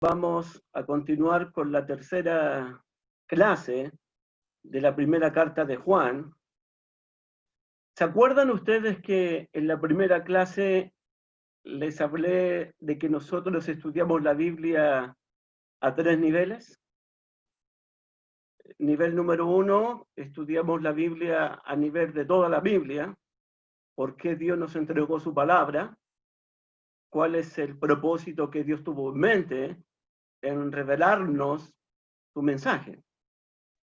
Vamos a continuar con la tercera clase de la primera carta de Juan. ¿Se acuerdan ustedes que en la primera clase les hablé de que nosotros estudiamos la Biblia a 3 niveles? Nivel número 1, estudiamos la Biblia a nivel de toda la Biblia, por qué Dios nos entregó su palabra, cuál es el propósito que Dios tuvo en mente en revelarnos su mensaje.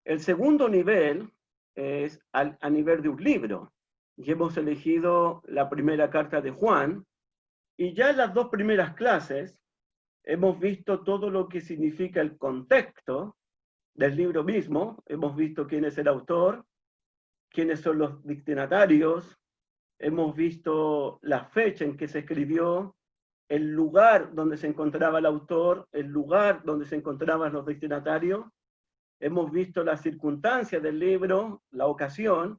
El segundo nivel es a nivel de un libro. Y hemos elegido la primera carta de Juan, y ya en las 2 primeras clases hemos visto todo lo que significa el contexto del libro mismo. Hemos visto quién es el autor, quiénes son los destinatarios, hemos visto la fecha en que se escribió, el lugar donde se encontraba el autor, el lugar donde se encontraban los destinatarios. Hemos visto las circunstancias del libro, la ocasión,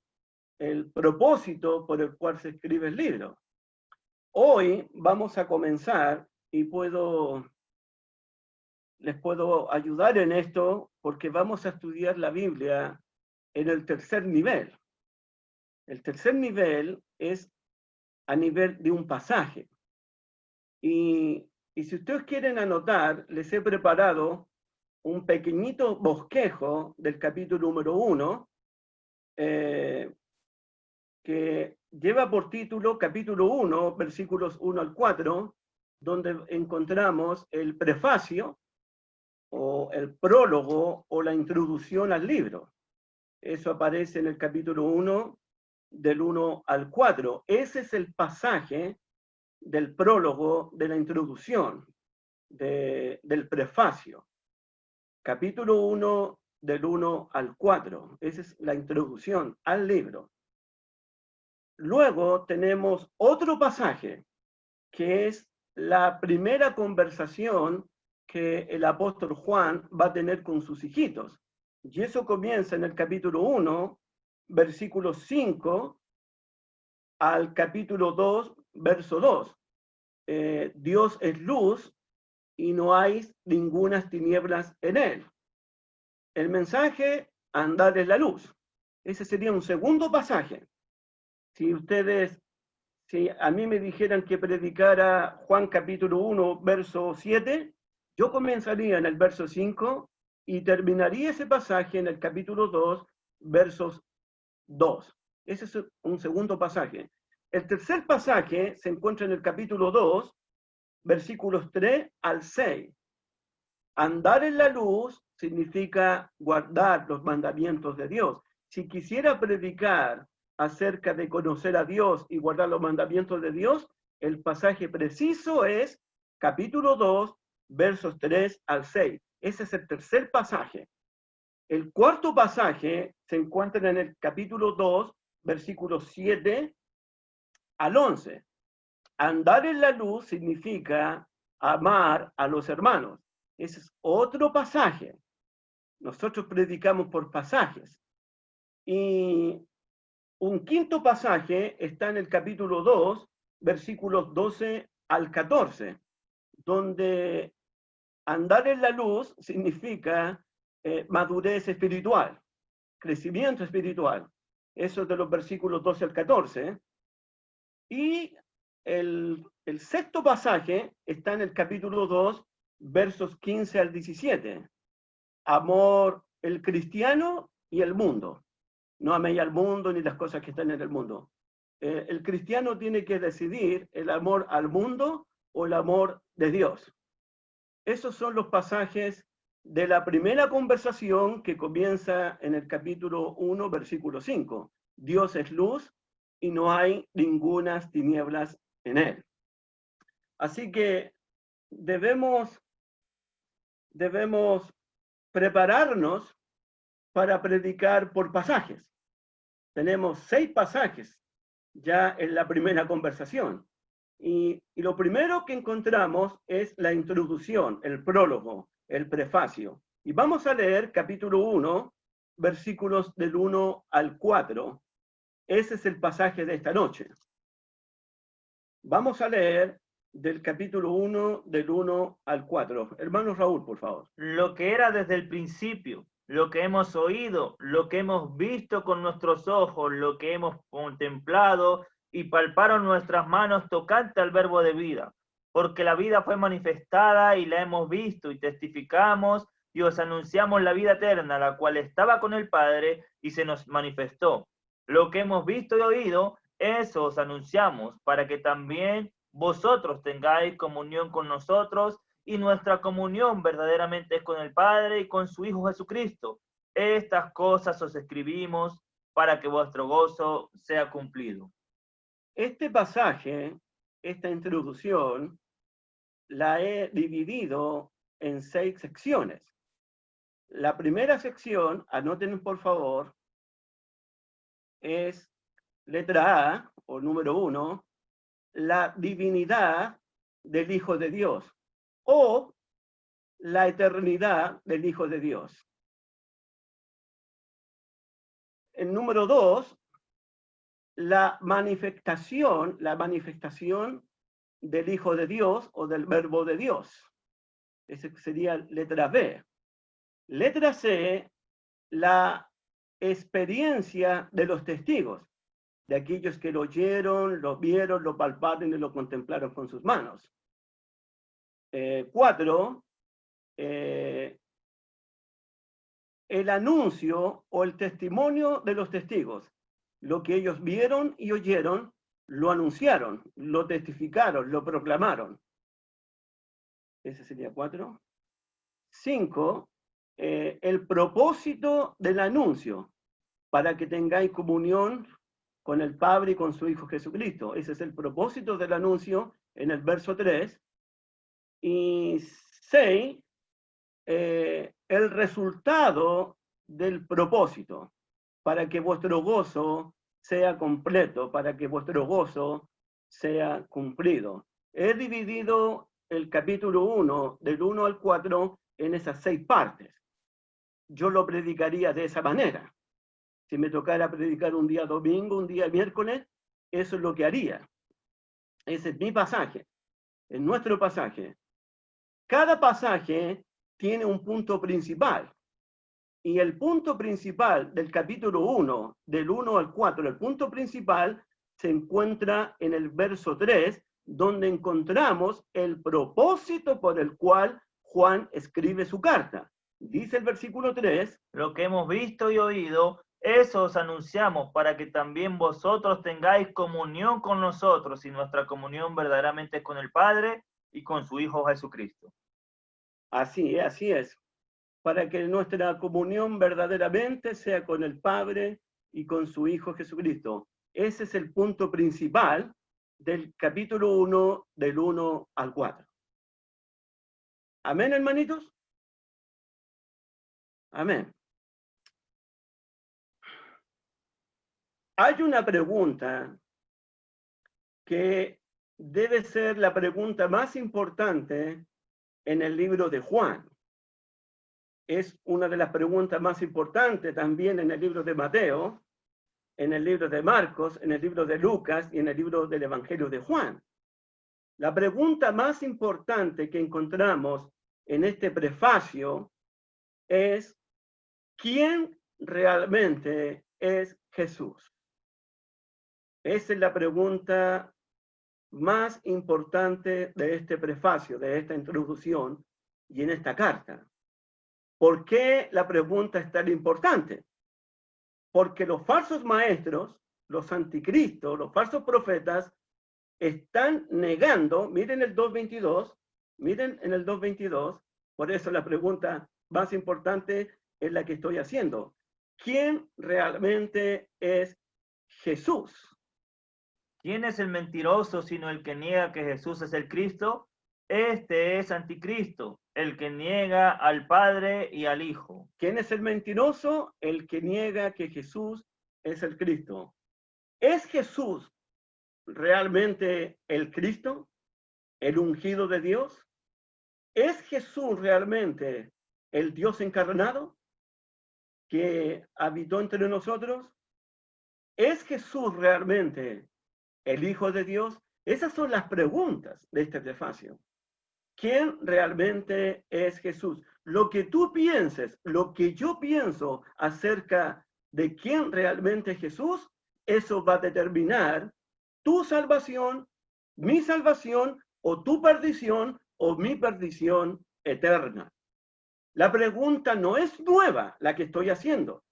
el propósito por el cual se escribe el libro. Hoy vamos a comenzar y les puedo ayudar en esto porque vamos a estudiar la Biblia en el tercer nivel. El tercer nivel es a nivel de un pasaje. Y si ustedes quieren anotar, les he preparado un pequeñito bosquejo del capítulo número 1, que lleva por título capítulo 1, versículos 1 al 4, donde encontramos el prefacio, o el prólogo, o la introducción al libro. Eso aparece en el capítulo 1, del 1 al 4. Ese es el pasaje del prólogo, de la introducción, del prefacio. Capítulo 1, del 1 al 4. Esa es la introducción al libro. Luego tenemos otro pasaje, que es la primera conversación que el apóstol Juan va a tener con sus hijitos. Y eso comienza en el capítulo 1, versículo 5, al capítulo 2, verso 2. Dios es luz y no hay ninguna tinieblas en él. El mensaje, andar en la luz. Ese sería un segundo pasaje. Si a mí me dijeran que predicara Juan capítulo 1, verso 7, yo comenzaría en el verso 5 y terminaría ese pasaje en el capítulo 2, versos 2. Ese es un segundo pasaje. El tercer pasaje se encuentra en el capítulo 2, versículos 3 al 6. Andar en la luz significa guardar los mandamientos de Dios. Si quisiera predicar acerca de conocer a Dios y guardar los mandamientos de Dios, el pasaje preciso es capítulo 2, versos 3 al 6. Ese es el tercer pasaje. El cuarto pasaje se encuentra en el capítulo 2, versículos 7 al 11. Andar en la luz significa amar a los hermanos. Ese es otro pasaje. Nosotros predicamos por pasajes. Y un quinto pasaje está en el capítulo 2, versículos 12 al 14, donde andar en la luz significa madurez espiritual, crecimiento espiritual. Eso es de los versículos 12 al 14. Y el sexto pasaje está en el capítulo 2, versos 15 al 17. Amor, el cristiano y el mundo. No améis al mundo ni las cosas que están en el mundo. El cristiano tiene que decidir el amor al mundo o el amor de Dios. Esos son los pasajes de la primera conversación que comienza en el capítulo 1, versículo 5. Dios es luz y no hay ningunas tinieblas en él. Así que debemos prepararnos para predicar por pasajes. Tenemos 6 pasajes ya en la primera conversación. Y lo primero que encontramos es la introducción, el prólogo, el prefacio. Y vamos a leer capítulo 1, versículos del 1 al 4. Ese es el pasaje de esta noche. Vamos a leer del capítulo 1, del 1 al 4. Hermano Raúl, por favor. Lo que era desde el principio, lo que hemos oído, lo que hemos visto con nuestros ojos, lo que hemos contemplado y palparon nuestras manos tocante al verbo de vida, porque la vida fue manifestada y la hemos visto y testificamos y os anunciamos la vida eterna, la cual estaba con el Padre y se nos manifestó. Lo que hemos visto y oído, eso os anunciamos, para que también vosotros tengáis comunión con nosotros, y nuestra comunión verdaderamente es con el Padre y con su Hijo Jesucristo. Estas cosas os escribimos para que vuestro gozo sea cumplido. Este pasaje, esta introducción, la he dividido en 6 secciones. La primera sección, anoten por favor, es letra A, o número 1, la divinidad del Hijo de Dios, o la eternidad del Hijo de Dios. El número 2, la manifestación del Hijo de Dios o del Verbo de Dios. Esa sería letra B. Letra C, la experiencia de los testigos, de aquellos que lo oyeron, lo vieron, lo palparon y lo contemplaron con sus manos. 4, el anuncio o el testimonio de los testigos. Lo que ellos vieron y oyeron, lo anunciaron, lo testificaron, lo proclamaron. Ese sería 4. 5, el propósito del anuncio, para que tengáis comunión con el Padre y con su Hijo Jesucristo. Ese es el propósito del anuncio en el verso 3. Y 6, el resultado del propósito, para que vuestro gozo sea completo, para que vuestro gozo sea cumplido. He dividido el capítulo 1, del 1 al 4, en esas 6 partes. Yo lo predicaría de esa manera. Si me tocara predicar un día domingo, un día miércoles, eso es lo que haría. Ese es mi pasaje, es nuestro pasaje. Cada pasaje tiene un punto principal. Y el punto principal del capítulo 1, del 1 al 4, el punto principal se encuentra en el verso 3, donde encontramos el propósito por el cual Juan escribe su carta. Dice el versículo 3, lo que hemos visto y oído, eso os anunciamos para que también vosotros tengáis comunión con nosotros, y nuestra comunión verdaderamente es con el Padre y con su Hijo Jesucristo. Así es. Para que nuestra comunión verdaderamente sea con el Padre y con su Hijo Jesucristo. Ese es el punto principal del capítulo 1, del 1 al 4. ¿Amén, hermanitos? Amén. Hay una pregunta que debe ser la pregunta más importante en el libro de Juan. Es una de las preguntas más importantes también en el libro de Mateo, en el libro de Marcos, en el libro de Lucas y en el libro del Evangelio de Juan. La pregunta más importante que encontramos en este prefacio es: ¿quién realmente es Jesús? Esa es la pregunta más importante de este prefacio, de esta introducción y en esta carta. ¿Por qué la pregunta es tan importante? Porque los falsos maestros, los anticristos, los falsos profetas, están negando, miren el 2.22, miren en el 2.22, por eso la pregunta más importante es la que estoy haciendo. ¿Quién realmente es Jesús? ¿Quién es el mentiroso sino el que niega que Jesús es el Cristo? Este es anticristo, el que niega al Padre y al Hijo. ¿Quién es el mentiroso? El que niega que Jesús es el Cristo. ¿Es Jesús realmente el Cristo? ¿El ungido de Dios? ¿Es Jesús realmente el Dios encarnado que habitó entre nosotros? ¿Es Jesús realmente el Hijo de Dios? Esas son las preguntas de este prefacio. ¿Quién realmente es Jesús? Lo que tú pienses, lo que yo pienso acerca de quién realmente es Jesús, eso va a determinar tu salvación, mi salvación, o tu perdición, o mi perdición eterna. La pregunta no es nueva, la que estoy haciendo.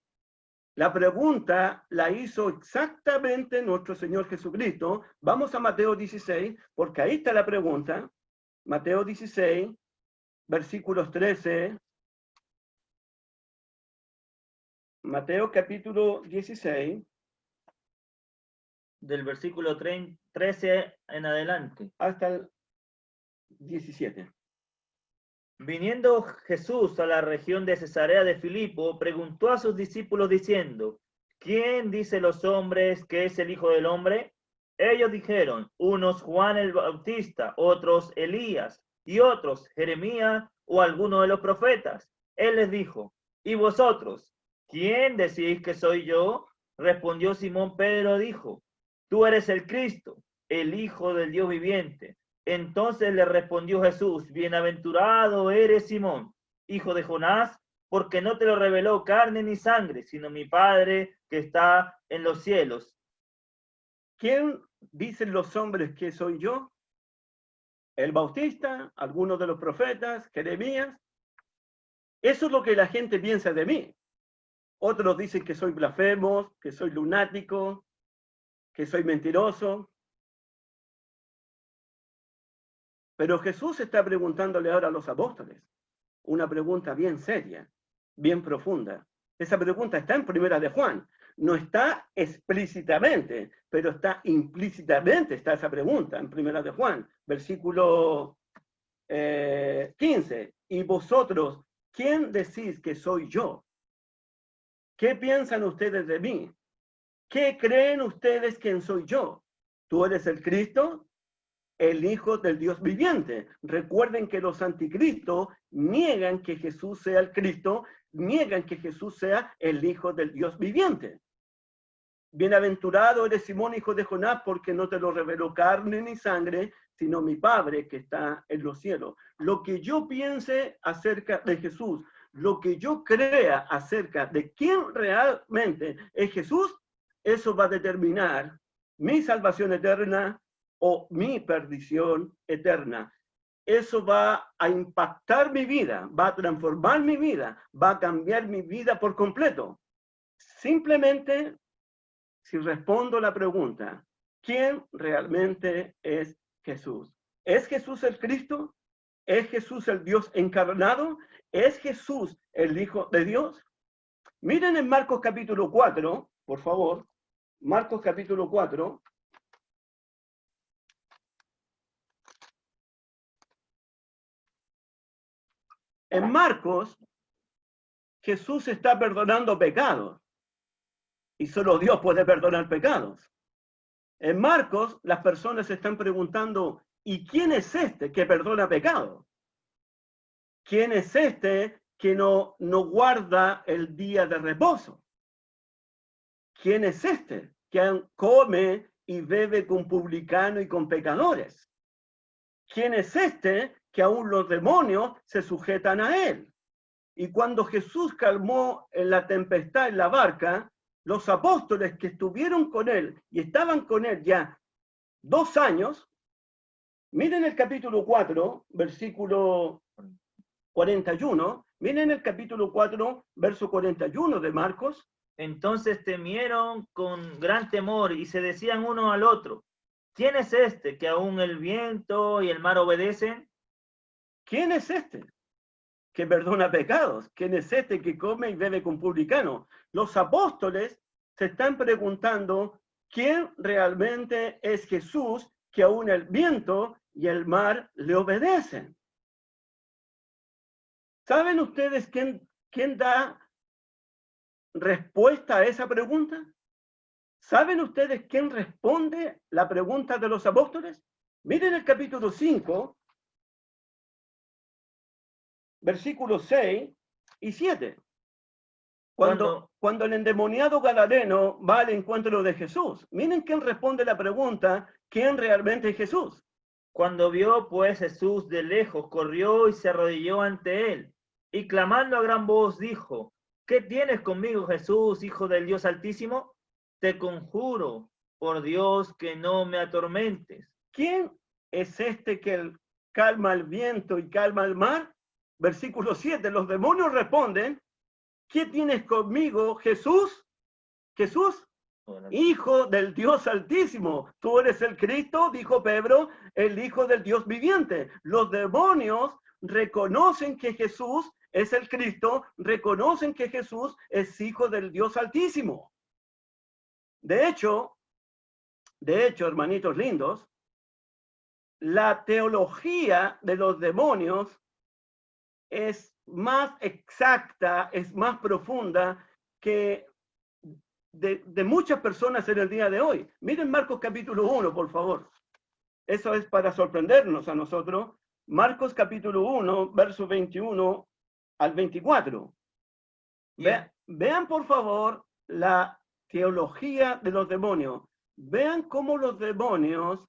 La pregunta la hizo exactamente nuestro Señor Jesucristo. Vamos a Mateo 16, porque ahí está la pregunta. Mateo 16, versículos 13. Mateo capítulo 16. Del versículo 13 en adelante. Hasta el 17. Viniendo Jesús a la región de Cesarea de Filipo, preguntó a sus discípulos diciendo, ¿quién dice los hombres que es el Hijo del Hombre? Ellos dijeron, unos Juan el Bautista, otros Elías, y otros Jeremías o alguno de los profetas. Él les dijo, ¿y vosotros? ¿Quién decís que soy yo? Respondió Simón Pedro, dijo, tú eres el Cristo, el Hijo del Dios viviente. Entonces le respondió Jesús, bienaventurado eres Simón, hijo de Jonás, porque no te lo reveló carne ni sangre, sino mi Padre que está en los cielos. ¿Quién dicen los hombres que soy yo? El Bautista, algunos de los profetas, Jeremías. Eso es lo que la gente piensa de mí. Otros dicen que soy blasfemo, que soy lunático, que soy mentiroso. Pero Jesús está preguntándole ahora a los apóstoles una pregunta bien seria, bien profunda. Esa pregunta está en Primera de Juan. No está explícitamente, pero está implícitamente, está esa pregunta en Primera de Juan, versículo 15. Y vosotros, ¿quién decís que soy yo? ¿Qué piensan ustedes de mí? ¿Qué creen ustedes quién soy yo? ¿Tú eres el Cristo? El Hijo del Dios viviente. Recuerden que los anticristos niegan que Jesús sea el Cristo, niegan que Jesús sea el Hijo del Dios viviente. Bienaventurado eres Simón, hijo de Jonás, porque no te lo reveló carne ni sangre, sino mi Padre que está en los cielos. Lo que yo piense acerca de Jesús, lo que yo crea acerca de quién realmente es Jesús, eso va a determinar mi salvación eterna o mi perdición eterna. Eso va a impactar mi vida, va a transformar mi vida, va a cambiar mi vida por completo. Simplemente, si respondo la pregunta, ¿quién realmente es Jesús? ¿Es Jesús el Cristo? ¿Es Jesús el Dios encarnado? ¿Es Jesús el Hijo de Dios? Miren en Marcos capítulo 4, por favor. Marcos capítulo 4. En Marcos, Jesús está perdonando pecados. Y solo Dios puede perdonar pecados. En Marcos, las personas se están preguntando, ¿y quién es este que perdona pecados? ¿Quién es este que no guarda el día de reposo? ¿Quién es este que come y bebe con publicanos y con pecadores? ¿Quién es este que aún los demonios se sujetan a él? Y cuando Jesús calmó en la tempestad en la barca, los apóstoles que estuvieron con él y estaban con él ya 2 años, miren el capítulo 4, versículo 41, miren el capítulo 4, verso 41 de Marcos. Entonces temieron con gran temor y se decían uno al otro, ¿quién es este que aún el viento y el mar obedecen? ¿Quién es este que perdona pecados? ¿Quién es este que come y bebe con publicanos? Los apóstoles se están preguntando quién realmente es Jesús que aún el viento y el mar le obedecen. ¿Saben ustedes quién da respuesta a esa pregunta? ¿Saben ustedes quién responde la pregunta de los apóstoles? Miren el capítulo 5, versículos 6 y 7. Cuando el endemoniado gadareno va al encuentro de Jesús, miren quién responde la pregunta quién realmente es Jesús. Cuando vio pues Jesús de lejos, corrió y se arrodilló ante él, y clamando a gran voz dijo: ¿Qué tienes conmigo, Jesús, Hijo del Dios Altísimo? Te conjuro por Dios que no me atormentes. ¿Quién es este que calma el viento y calma el mar? Versículo 7, los demonios responden: ¿qué tienes conmigo, Jesús? Jesús, Hijo del Dios Altísimo. Tú eres el Cristo, dijo Pedro, el Hijo del Dios viviente. Los demonios reconocen que Jesús es el Cristo, reconocen que Jesús es Hijo del Dios Altísimo. De hecho, hermanitos lindos, la teología de los demonios es más exacta, es más profunda que de muchas personas en el día de hoy. Miren Marcos capítulo 1, por favor. Eso es para sorprendernos a nosotros. Marcos capítulo 1, verso 21 al 24. Vean, por favor, la teología de los demonios. Vean cómo los demonios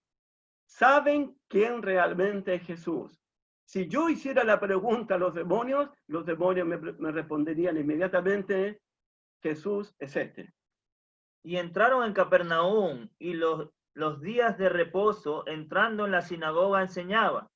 saben quién realmente es Jesús. Si yo hiciera la pregunta a los demonios me responderían inmediatamente: Jesús es este. Y entraron en Capernaum, y los días de reposo, entrando en la sinagoga, enseñaba.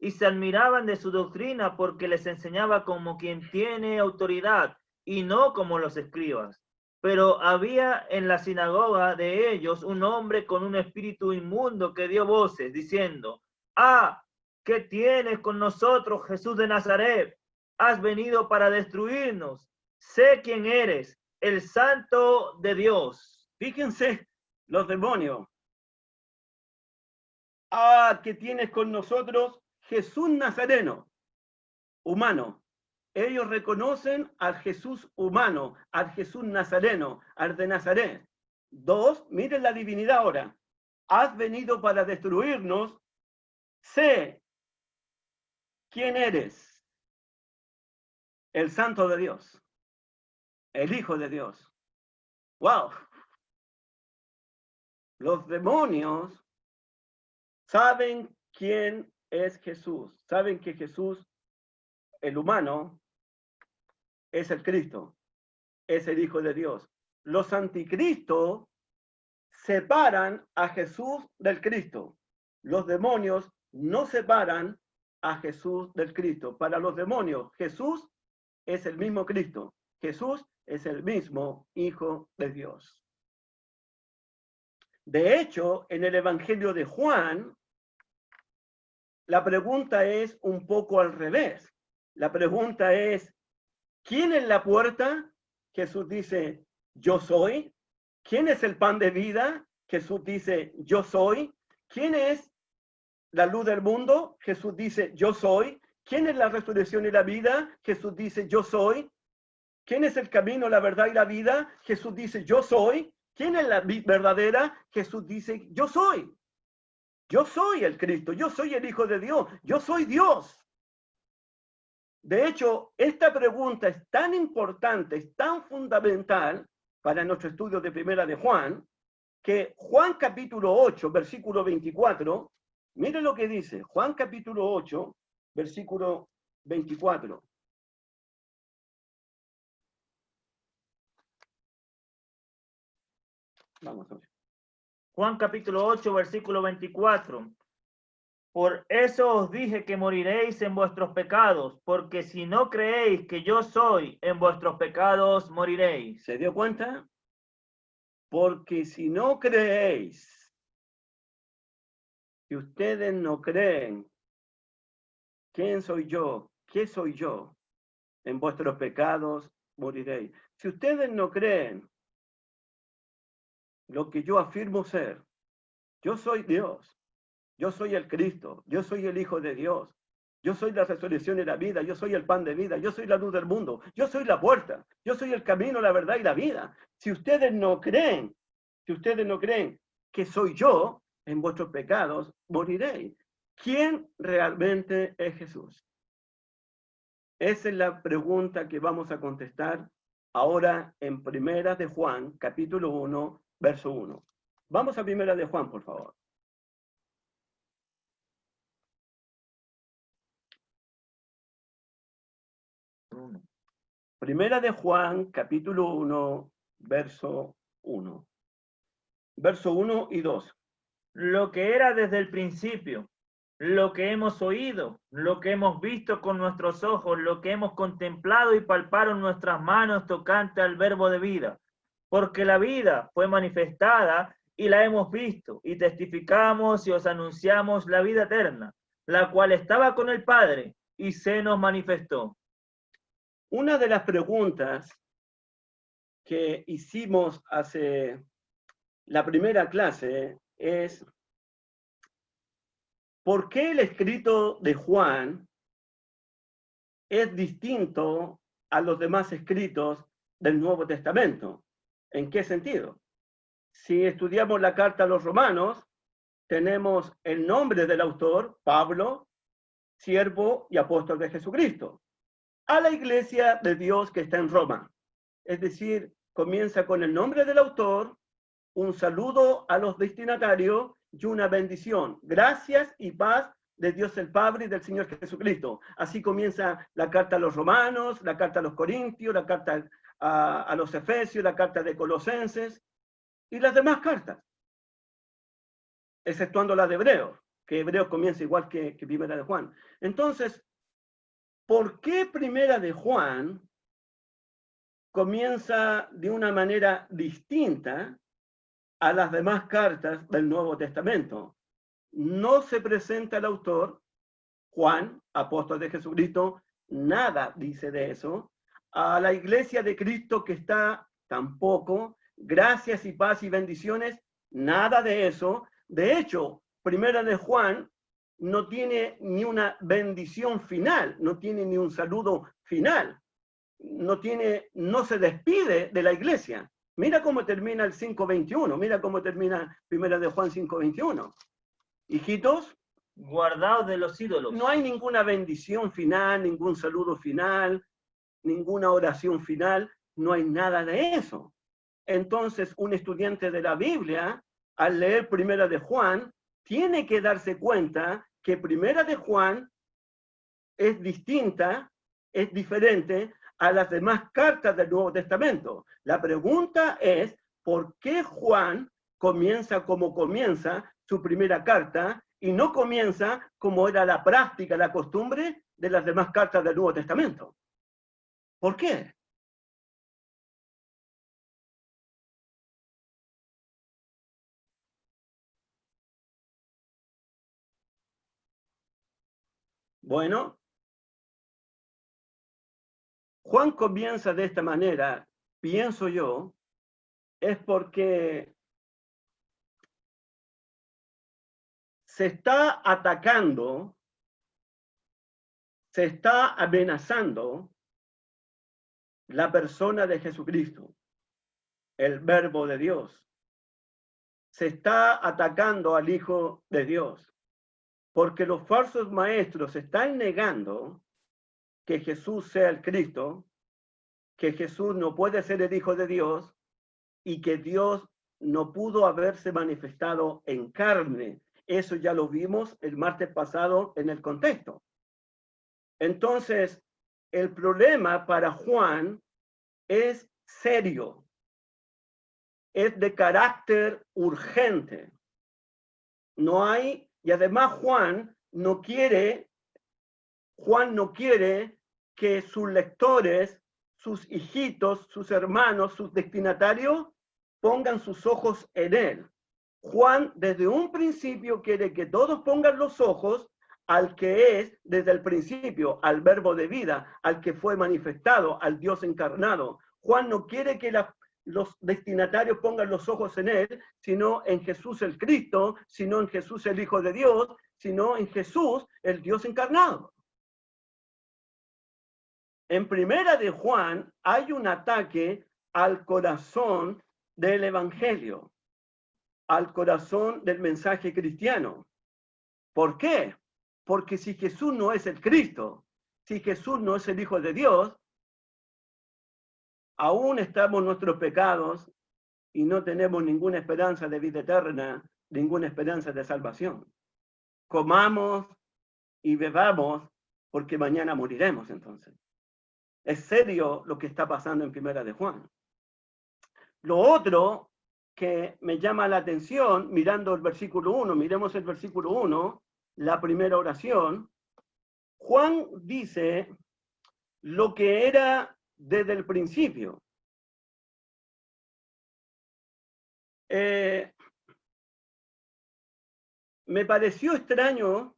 Y se admiraban de su doctrina, porque les enseñaba como quien tiene autoridad, y no como los escribas. Pero había en la sinagoga de ellos un hombre con un espíritu inmundo que dio voces, diciendo: ¡Ah! ¿Qué tienes con nosotros, Jesús de Nazaret? Has venido para destruirnos. Sé quién eres, el Santo de Dios. Fíjense, los demonios. Ah, ¿qué tienes con nosotros? Jesús Nazareno, humano. Ellos reconocen al Jesús humano, al Jesús Nazareno, al de Nazaret. 2, miren la divinidad ahora. Has venido para destruirnos. Sé quién eres. El Santo de Dios. El Hijo de Dios. ¡Wow! Los demonios saben quién es Jesús. Saben que Jesús, el humano, es el Cristo. Es el Hijo de Dios. Los anticristos separan a Jesús del Cristo. Los demonios no separan a Jesús del Cristo. Para los demonios, Jesús es el mismo Cristo. Jesús es el mismo Hijo de Dios. De hecho, en el Evangelio de Juan, la pregunta es un poco al revés. La pregunta es: ¿quién es la puerta? Jesús dice: yo soy. ¿Quién es el pan de vida? Jesús dice: yo soy. ¿Quién es la luz del mundo? Jesús dice: yo soy. ¿Quién es la resurrección y la vida? Jesús dice: yo soy. ¿Quién es el camino, la verdad y la vida? Jesús dice: yo soy. ¿Quién es la verdadera? Jesús dice: yo soy. Yo soy el Cristo, yo soy el Hijo de Dios, yo soy Dios. De hecho, esta pregunta es tan importante, es tan fundamental para nuestro estudio de Primera de Juan, que Juan capítulo 8, versículo 24, mire lo que dice, Juan capítulo 8, versículo 24. Vamos a ver. Juan capítulo 8, versículo 24. Por eso os dije que moriréis en vuestros pecados, porque si no creéis que yo soy, en vuestros pecados moriréis. ¿Se dio cuenta? Porque si no creéis, si ustedes no creen, ¿quién soy yo? ¿Qué soy yo? En vuestros pecados moriréis. Si ustedes no creen lo que yo afirmo ser, yo soy Dios, yo soy el Cristo, yo soy el Hijo de Dios, yo soy la resurrección y la vida, yo soy el pan de vida, yo soy la luz del mundo, yo soy la puerta, yo soy el camino, la verdad y la vida. Si ustedes no creen que soy yo, en vuestros pecados moriréis. ¿Quién realmente es Jesús? Esa es la pregunta que vamos a contestar ahora en Primera de Juan, capítulo 1, verso 1. Vamos a Primera de Juan, por favor. Primera de Juan, capítulo 1, verso 1. Verso 1 y 2. Lo que era desde el principio, lo que hemos oído, lo que hemos visto con nuestros ojos, lo que hemos contemplado y palparon nuestras manos tocante al verbo de vida. Porque la vida fue manifestada y la hemos visto, y testificamos y os anunciamos la vida eterna, la cual estaba con el Padre y se nos manifestó. Una de las preguntas que hicimos hace la primera clase es: ¿por qué el escrito de Juan es distinto a los demás escritos del Nuevo Testamento? ¿En qué sentido? Si estudiamos la carta a los romanos, tenemos el nombre del autor, Pablo, siervo y apóstol de Jesucristo, a la iglesia de Dios que está en Roma. Es decir, comienza con el nombre del autor, un saludo a los destinatarios y una bendición. Gracias y paz de Dios el Padre y del Señor Jesucristo. Así comienza la carta a los romanos, la carta a los corintios, la carta a los efesios, la carta de Colosenses y las demás cartas, exceptuando la de Hebreos, que Hebreos comienza igual que Primera de Juan. Entonces, ¿por qué Primera de Juan comienza de una manera distinta a las demás cartas del Nuevo Testamento? No se presenta el autor, Juan, apóstol de Jesucristo, nada dice de eso. A la iglesia de Cristo que está, tampoco. Gracias y paz y bendiciones, nada de eso. De hecho, Primera de Juan no tiene ni una bendición final, no tiene ni un saludo final, no se despide de la iglesia. Mira cómo termina el 5:21, mira cómo termina Primera de Juan 5:21. Hijitos, Guardaos de los ídolos. no hay ninguna bendición final, ningún saludo final, ninguna oración final, no hay nada de eso. Entonces, un estudiante de la Biblia, al leer Primera de Juan, tiene que darse cuenta que Primera de Juan es distinta, es diferente a las demás cartas del Nuevo Testamento. La pregunta es, ¿por qué Juan comienza como comienza su primera carta y no comienza como era la práctica, la costumbre de las demás cartas del Nuevo Testamento? ¿Por qué? Bueno, Juan comienza de esta manera, pienso yo, es porque se está atacando, se está amenazando la persona de Jesucristo, el Verbo de Dios. Se está atacando al Hijo de Dios, porque los falsos maestros están negando que Jesús sea el Cristo, que Jesús no puede ser el Hijo de Dios y que Dios no pudo haberse manifestado en carne. Eso ya lo vimos el martes pasado en el contexto. Entonces, el problema para Juan es serio, es de carácter urgente. No hay, y además Juan no quiere que sus lectores, sus hijitos, sus hermanos, sus destinatarios pongan sus ojos en él. Juan desde un principio quiere que todos pongan los ojos al que es desde el principio, al verbo de vida, al que fue manifestado, al Dios encarnado. Juan no quiere que los destinatarios pongan los ojos en él, sino en Jesús el Cristo, sino en Jesús el Hijo de Dios, sino en Jesús el Dios encarnado. En Primera de Juan hay un ataque al corazón del Evangelio, al corazón del mensaje cristiano. ¿Por qué? Porque si Jesús no es el Cristo, si Jesús no es el Hijo de Dios, aún estamos en nuestros pecados y no tenemos ninguna esperanza de vida eterna, ninguna esperanza de salvación. Comamos y bebamos porque mañana moriremos entonces. Es serio lo que está pasando en Primera de Juan. Lo otro que me llama la atención, mirando el versículo 1, miremos el versículo 1, la primera oración. Juan dice lo que era desde el principio. Me pareció extraño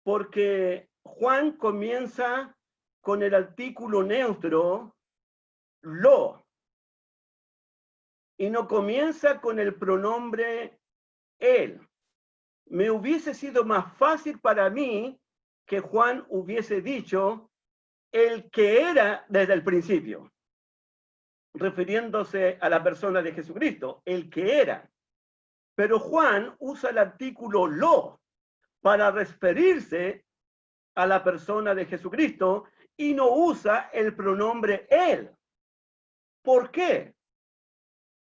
porque Juan comienza con el artículo neutro, lo, y no comienza con el pronombre él. Me hubiese sido más fácil para mí que Juan hubiese dicho el que era desde el principio, refiriéndose a la persona de Jesucristo, el que era. Pero Juan usa el artículo lo para referirse a la persona de Jesucristo y no usa el pronombre él. ¿Por qué?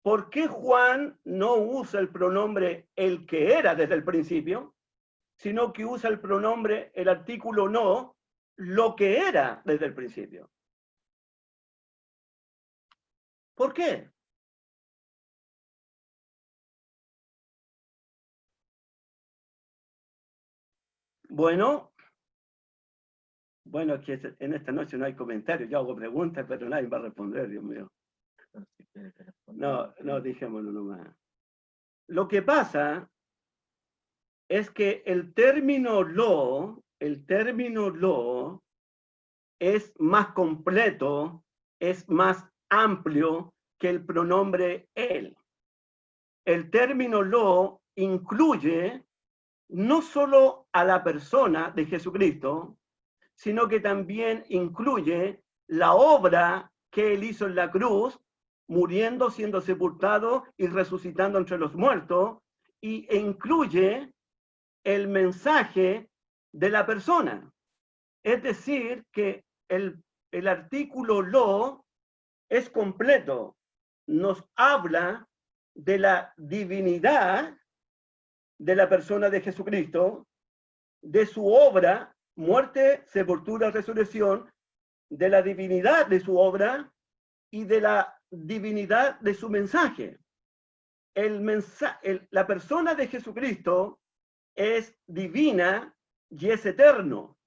¿Por qué Juan no usa el pronombre el que era desde el principio, sino que usa el pronombre, el artículo no, lo que era desde el principio? ¿Por qué? Bueno, que en esta noche no hay comentarios. Yo hago preguntas, pero nadie va a responder, Dios mío. No, dejémoslo nomás. Lo que pasa es que el término lo es más completo, es más amplio que el pronombre él. El término lo incluye no solo a la persona de Jesucristo, sino que también incluye la obra que él hizo en la cruz, muriendo, siendo sepultado y resucitando entre los muertos, e incluye el mensaje de la persona. Es decir, que el artículo lo es completo. Nos habla de la divinidad de la persona de Jesucristo, de su obra, muerte, sepultura, resurrección, de la divinidad de su obra y de la divinidad de su mensaje. La persona de Jesucristo es divina y es eterno.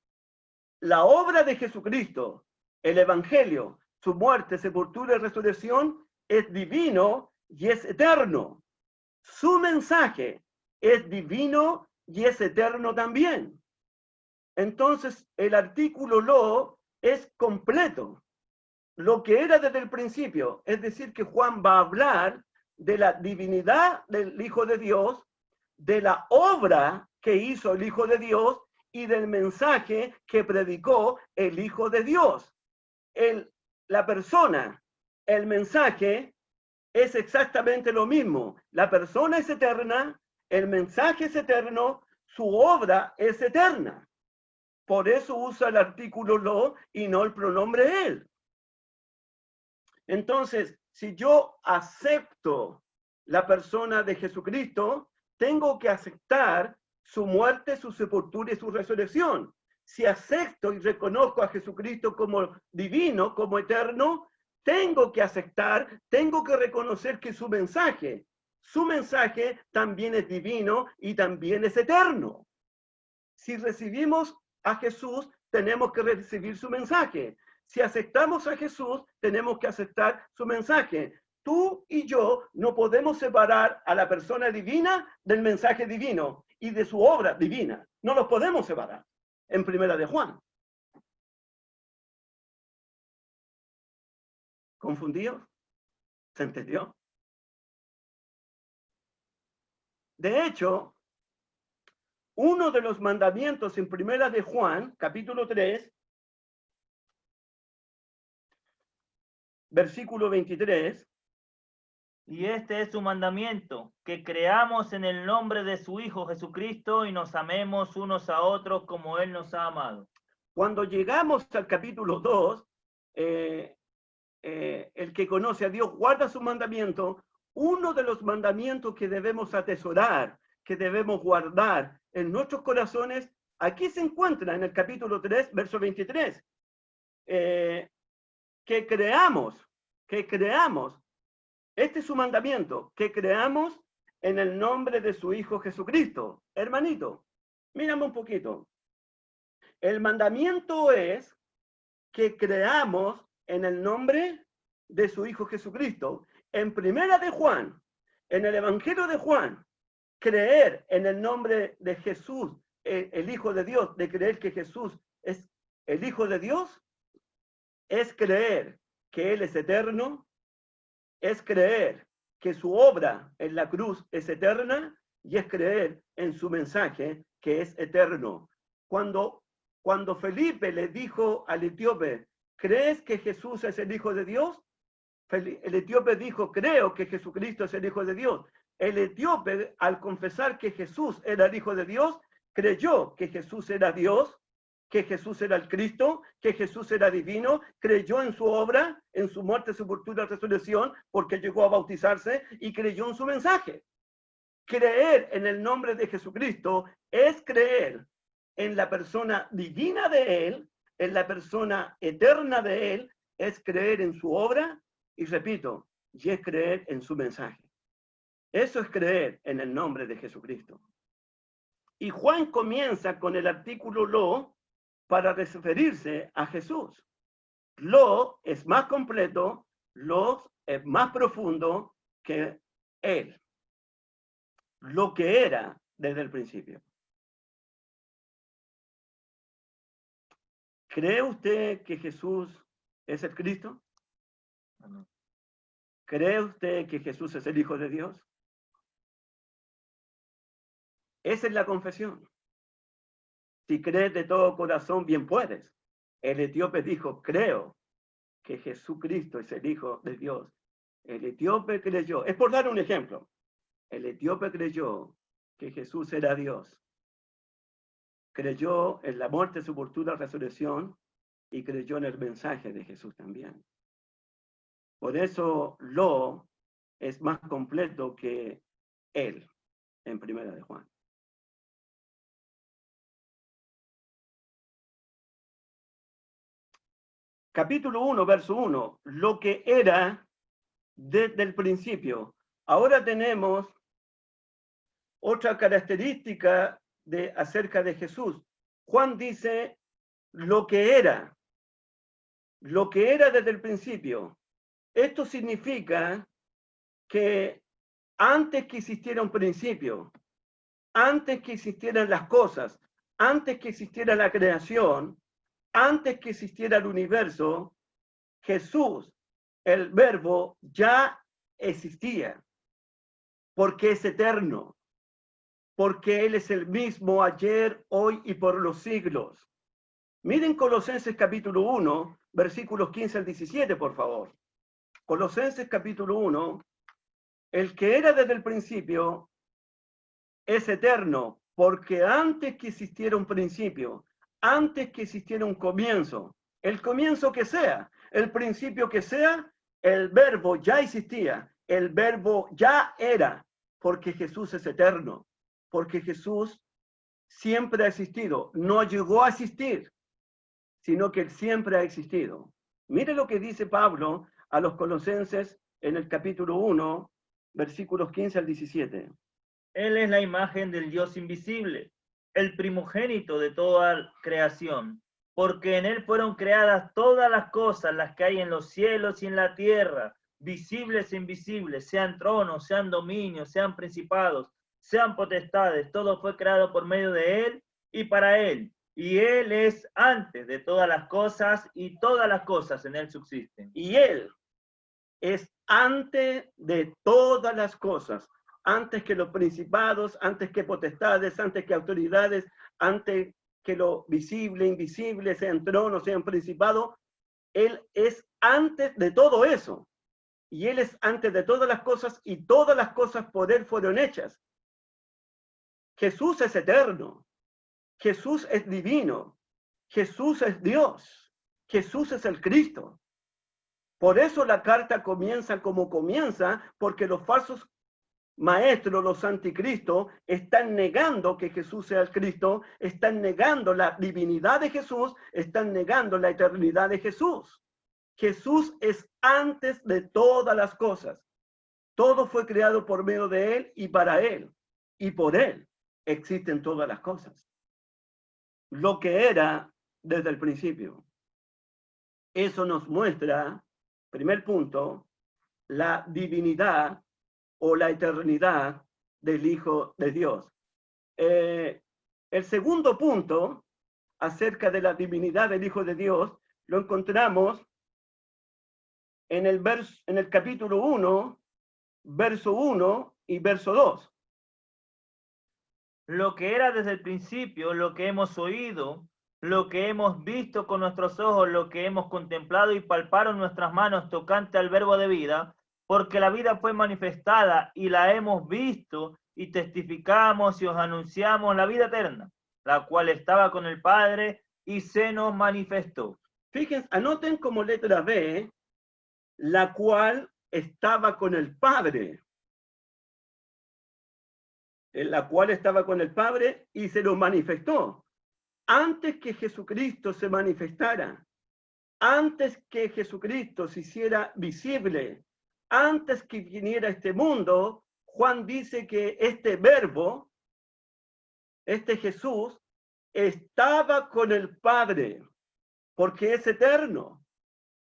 La obra de Jesucristo, el Evangelio, su muerte, sepultura y resurrección, es divino y es eterno. Su mensaje es divino y es eterno también. Entonces, el artículo lo es completo. Lo que era desde el principio, es decir, que Juan va a hablar de la divinidad del Hijo de Dios, de la obra que hizo el Hijo de Dios y del mensaje que predicó el Hijo de Dios. La persona, el mensaje es exactamente lo mismo. La persona es eterna, el mensaje es eterno, su obra es eterna. Por eso usa el artículo lo y no el pronombre él. Entonces, si yo acepto la persona de Jesucristo, tengo que aceptar su muerte, su sepultura y su resurrección. Si acepto y reconozco a Jesucristo como divino, como eterno, tengo que aceptar, tengo que reconocer que su mensaje también es divino y también es eterno. Si recibimos a Jesús, tenemos que recibir su mensaje. Si aceptamos a Jesús, tenemos que aceptar su mensaje. Tú y yo no podemos separar a la persona divina del mensaje divino y de su obra divina. No los podemos separar en Primera de Juan. ¿Confundidos? ¿Se entendió? De hecho, uno de los mandamientos en Primera de Juan, capítulo 3, versículo 23. Y este es su mandamiento, que creamos en el nombre de su Hijo Jesucristo y nos amemos unos a otros como Él nos ha amado. Cuando llegamos al capítulo 2, el que conoce a Dios guarda su mandamiento. Uno de los mandamientos que debemos atesorar, que debemos guardar en nuestros corazones, aquí se encuentra en el capítulo 3, verso 23. que creamos, este es su mandamiento, que creamos en el nombre de su Hijo Jesucristo. Hermanito, mírame un poquito. El mandamiento es que creamos en el nombre de su Hijo Jesucristo. En Primera de Juan, en el Evangelio de Juan, creer en el nombre de Jesús, el Hijo de Dios, de creer que Jesús es el Hijo de Dios, es creer que Él es eterno, es creer que su obra en la cruz es eterna y es creer en su mensaje que es eterno. Cuando Felipe le dijo al etíope, ¿crees que Jesús es el Hijo de Dios? El etíope dijo, creo que Jesucristo es el Hijo de Dios. El etíope, al confesar que Jesús era el Hijo de Dios, creyó que Jesús era Dios, que Jesús era el Cristo, que Jesús era divino, creyó en su obra, en su muerte, sepultura y resurrección, porque llegó a bautizarse y creyó en su mensaje. Creer en el nombre de Jesucristo es creer en la persona divina de Él, en la persona eterna de Él, es creer en su obra y, repito, y es creer en su mensaje. Eso es creer en el nombre de Jesucristo. Y Juan comienza con el artículo lo para referirse a Jesús. Lo es más completo, lo es más profundo que Él. Lo que era desde el principio. ¿Cree usted que Jesús es el Cristo? ¿Cree usted que Jesús es el Hijo de Dios? Esa es la confesión. Si crees de todo corazón, bien puedes. El etíope dijo, creo que Jesucristo es el Hijo de Dios. El etíope creyó, es por dar un ejemplo, el etíope creyó que Jesús era Dios. Creyó en la muerte, sepultura, resurrección y creyó en el mensaje de Jesús también. Por eso lo es más completo que él en Primera de Juan. Capítulo 1, verso 1, lo que era desde el principio. Ahora tenemos otra característica acerca de Jesús. Juan dice lo que era desde el principio. Esto significa que antes que existiera un principio, antes que existieran las cosas, antes que existiera la creación, antes que existiera el universo, Jesús, el verbo, ya existía, porque es eterno, porque Él es el mismo ayer, hoy y por los siglos. Miren Colosenses capítulo 1, versículos 15 al 17, por favor. Colosenses capítulo 1, el que era desde el principio es eterno, porque antes que existiera un principio, antes que existiera un comienzo, el comienzo que sea, el principio que sea, el verbo ya existía, el verbo ya era, porque Jesús es eterno, porque Jesús siempre ha existido, no llegó a existir, sino que Él siempre ha existido. Mire lo que dice Pablo a los Colosenses en el capítulo 1, versículos 15 al 17. Él es la imagen del Dios invisible, el primogénito de toda creación, porque en Él fueron creadas todas las cosas, las que hay en los cielos y en la tierra, visibles e invisibles, sean tronos, sean dominios, sean principados, sean potestades, todo fue creado por medio de Él y para Él. Y Él es antes de todas las cosas y todas las cosas en Él subsisten. Y Él es antes de todas las cosas, antes que los principados, antes que potestades, antes que autoridades, antes que lo visible, invisible, sean tronos, sean principados. Él es antes de todo eso. Y Él es antes de todas las cosas y todas las cosas por Él fueron hechas. Jesús es eterno. Jesús es divino. Jesús es Dios. Jesús es el Cristo. Por eso la carta comienza como comienza, porque los falsos maestros, los anticristos, están negando que Jesús sea el Cristo, están negando la divinidad de Jesús, están negando la eternidad de Jesús. Jesús es antes de todas las cosas. Todo fue creado por medio de Él y para Él. Y por Él existen todas las cosas. Lo que era desde el principio. Eso nos muestra, primer punto, la divinidad o la eternidad del Hijo de Dios. El segundo punto acerca de la divinidad del Hijo de Dios lo encontramos en el capítulo 1, verso 1 y verso 2. Lo que era desde el principio, lo que hemos oído, lo que hemos visto con nuestros ojos, lo que hemos contemplado y palparon nuestras manos tocante al verbo de vida, porque la vida fue manifestada y la hemos visto y testificamos y os anunciamos la vida eterna, la cual estaba con el Padre y se nos manifestó. Fíjense, anoten como letra B, la cual estaba con el Padre. La cual estaba con el Padre y se lo manifestó. Antes que Jesucristo se manifestara, antes que Jesucristo se hiciera visible, antes que viniera a este mundo, Juan dice que este verbo, este Jesús, estaba con el Padre, porque es eterno,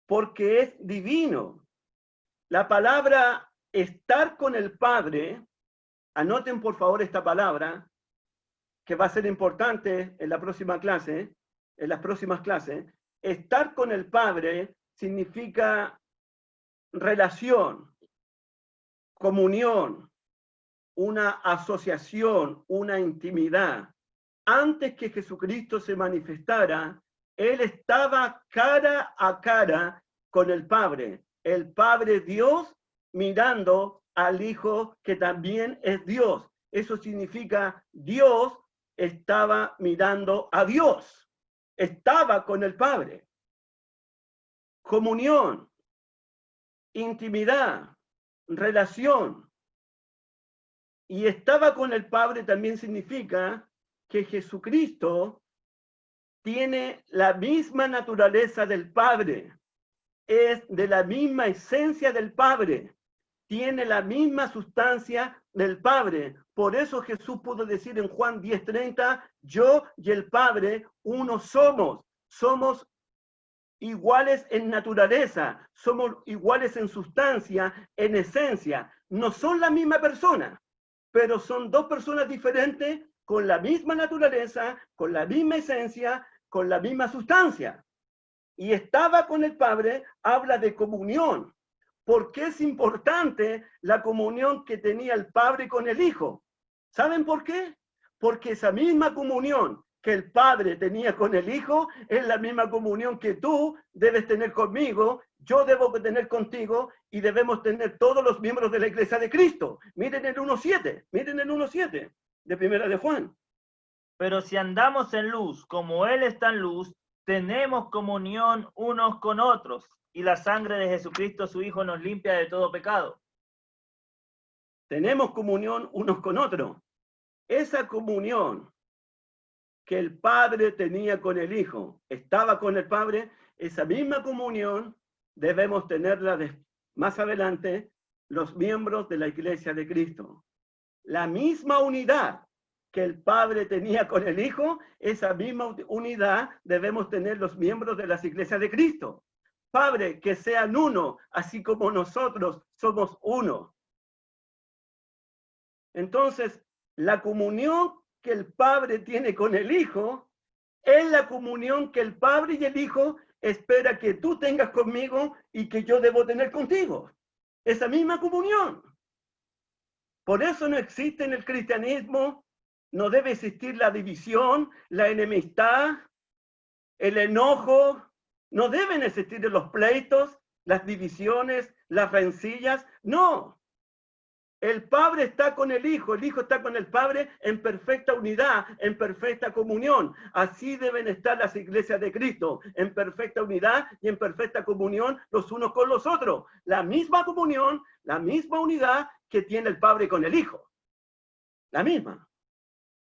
porque es divino. La palabra estar con el Padre, anoten por favor esta palabra, que va a ser importante en la próxima clase, en las próximas clases. Estar con el Padre significa relación, comunión, una asociación, una intimidad. Antes que Jesucristo se manifestara, Él estaba cara a cara con el Padre Dios mirando al Hijo que también es Dios. Eso significa Dios estaba mirando a Dios, estaba con el Padre. Comunión, intimidad, relación. Y estaba con el Padre también significa que Jesucristo tiene la misma naturaleza del Padre, es de la misma esencia del Padre, tiene la misma sustancia del Padre. Por eso Jesús pudo decir en Juan 10:30, yo y el Padre uno somos. Somos iguales en naturaleza, somos iguales en sustancia, en esencia. No son la misma persona, pero son dos personas diferentes con la misma naturaleza, con la misma esencia, con la misma sustancia. Y estaba con el Padre, habla de comunión. ¿Por qué es importante la comunión que tenía el Padre con el Hijo? ¿Saben por qué? Porque esa misma comunión que el Padre tenía con el Hijo es la misma comunión que tú debes tener conmigo, yo debo tener contigo y debemos tener todos los miembros de la Iglesia de Cristo. Miren el 1:7 de Primera de Juan. Pero si andamos en luz, como Él está en luz, tenemos comunión unos con otros, y la sangre de Jesucristo, su Hijo, nos limpia de todo pecado. Tenemos comunión unos con otros. Esa comunión que el Padre tenía con el Hijo, estaba con el Padre, esa misma comunión debemos tenerla más adelante los miembros de la Iglesia de Cristo. La misma unidad que el Padre tenía con el Hijo, esa misma unidad debemos tener los miembros de las iglesias de Cristo. Padre, que sean uno, así como nosotros somos uno. Entonces, la comunión que el Padre tiene con el Hijo es la comunión que el Padre y el Hijo espera que tú tengas conmigo y que yo debo tener contigo. Esa misma comunión. Por eso no existe en el cristianismo, no debe existir la división, la enemistad, el enojo. No deben existir los pleitos, las divisiones, las rencillas. No. El Padre está con el Hijo está con el Padre en perfecta unidad, en perfecta comunión. Así deben estar las iglesias de Cristo, en perfecta unidad y en perfecta comunión los unos con los otros. La misma comunión, la misma unidad que tiene el Padre con el Hijo. La misma.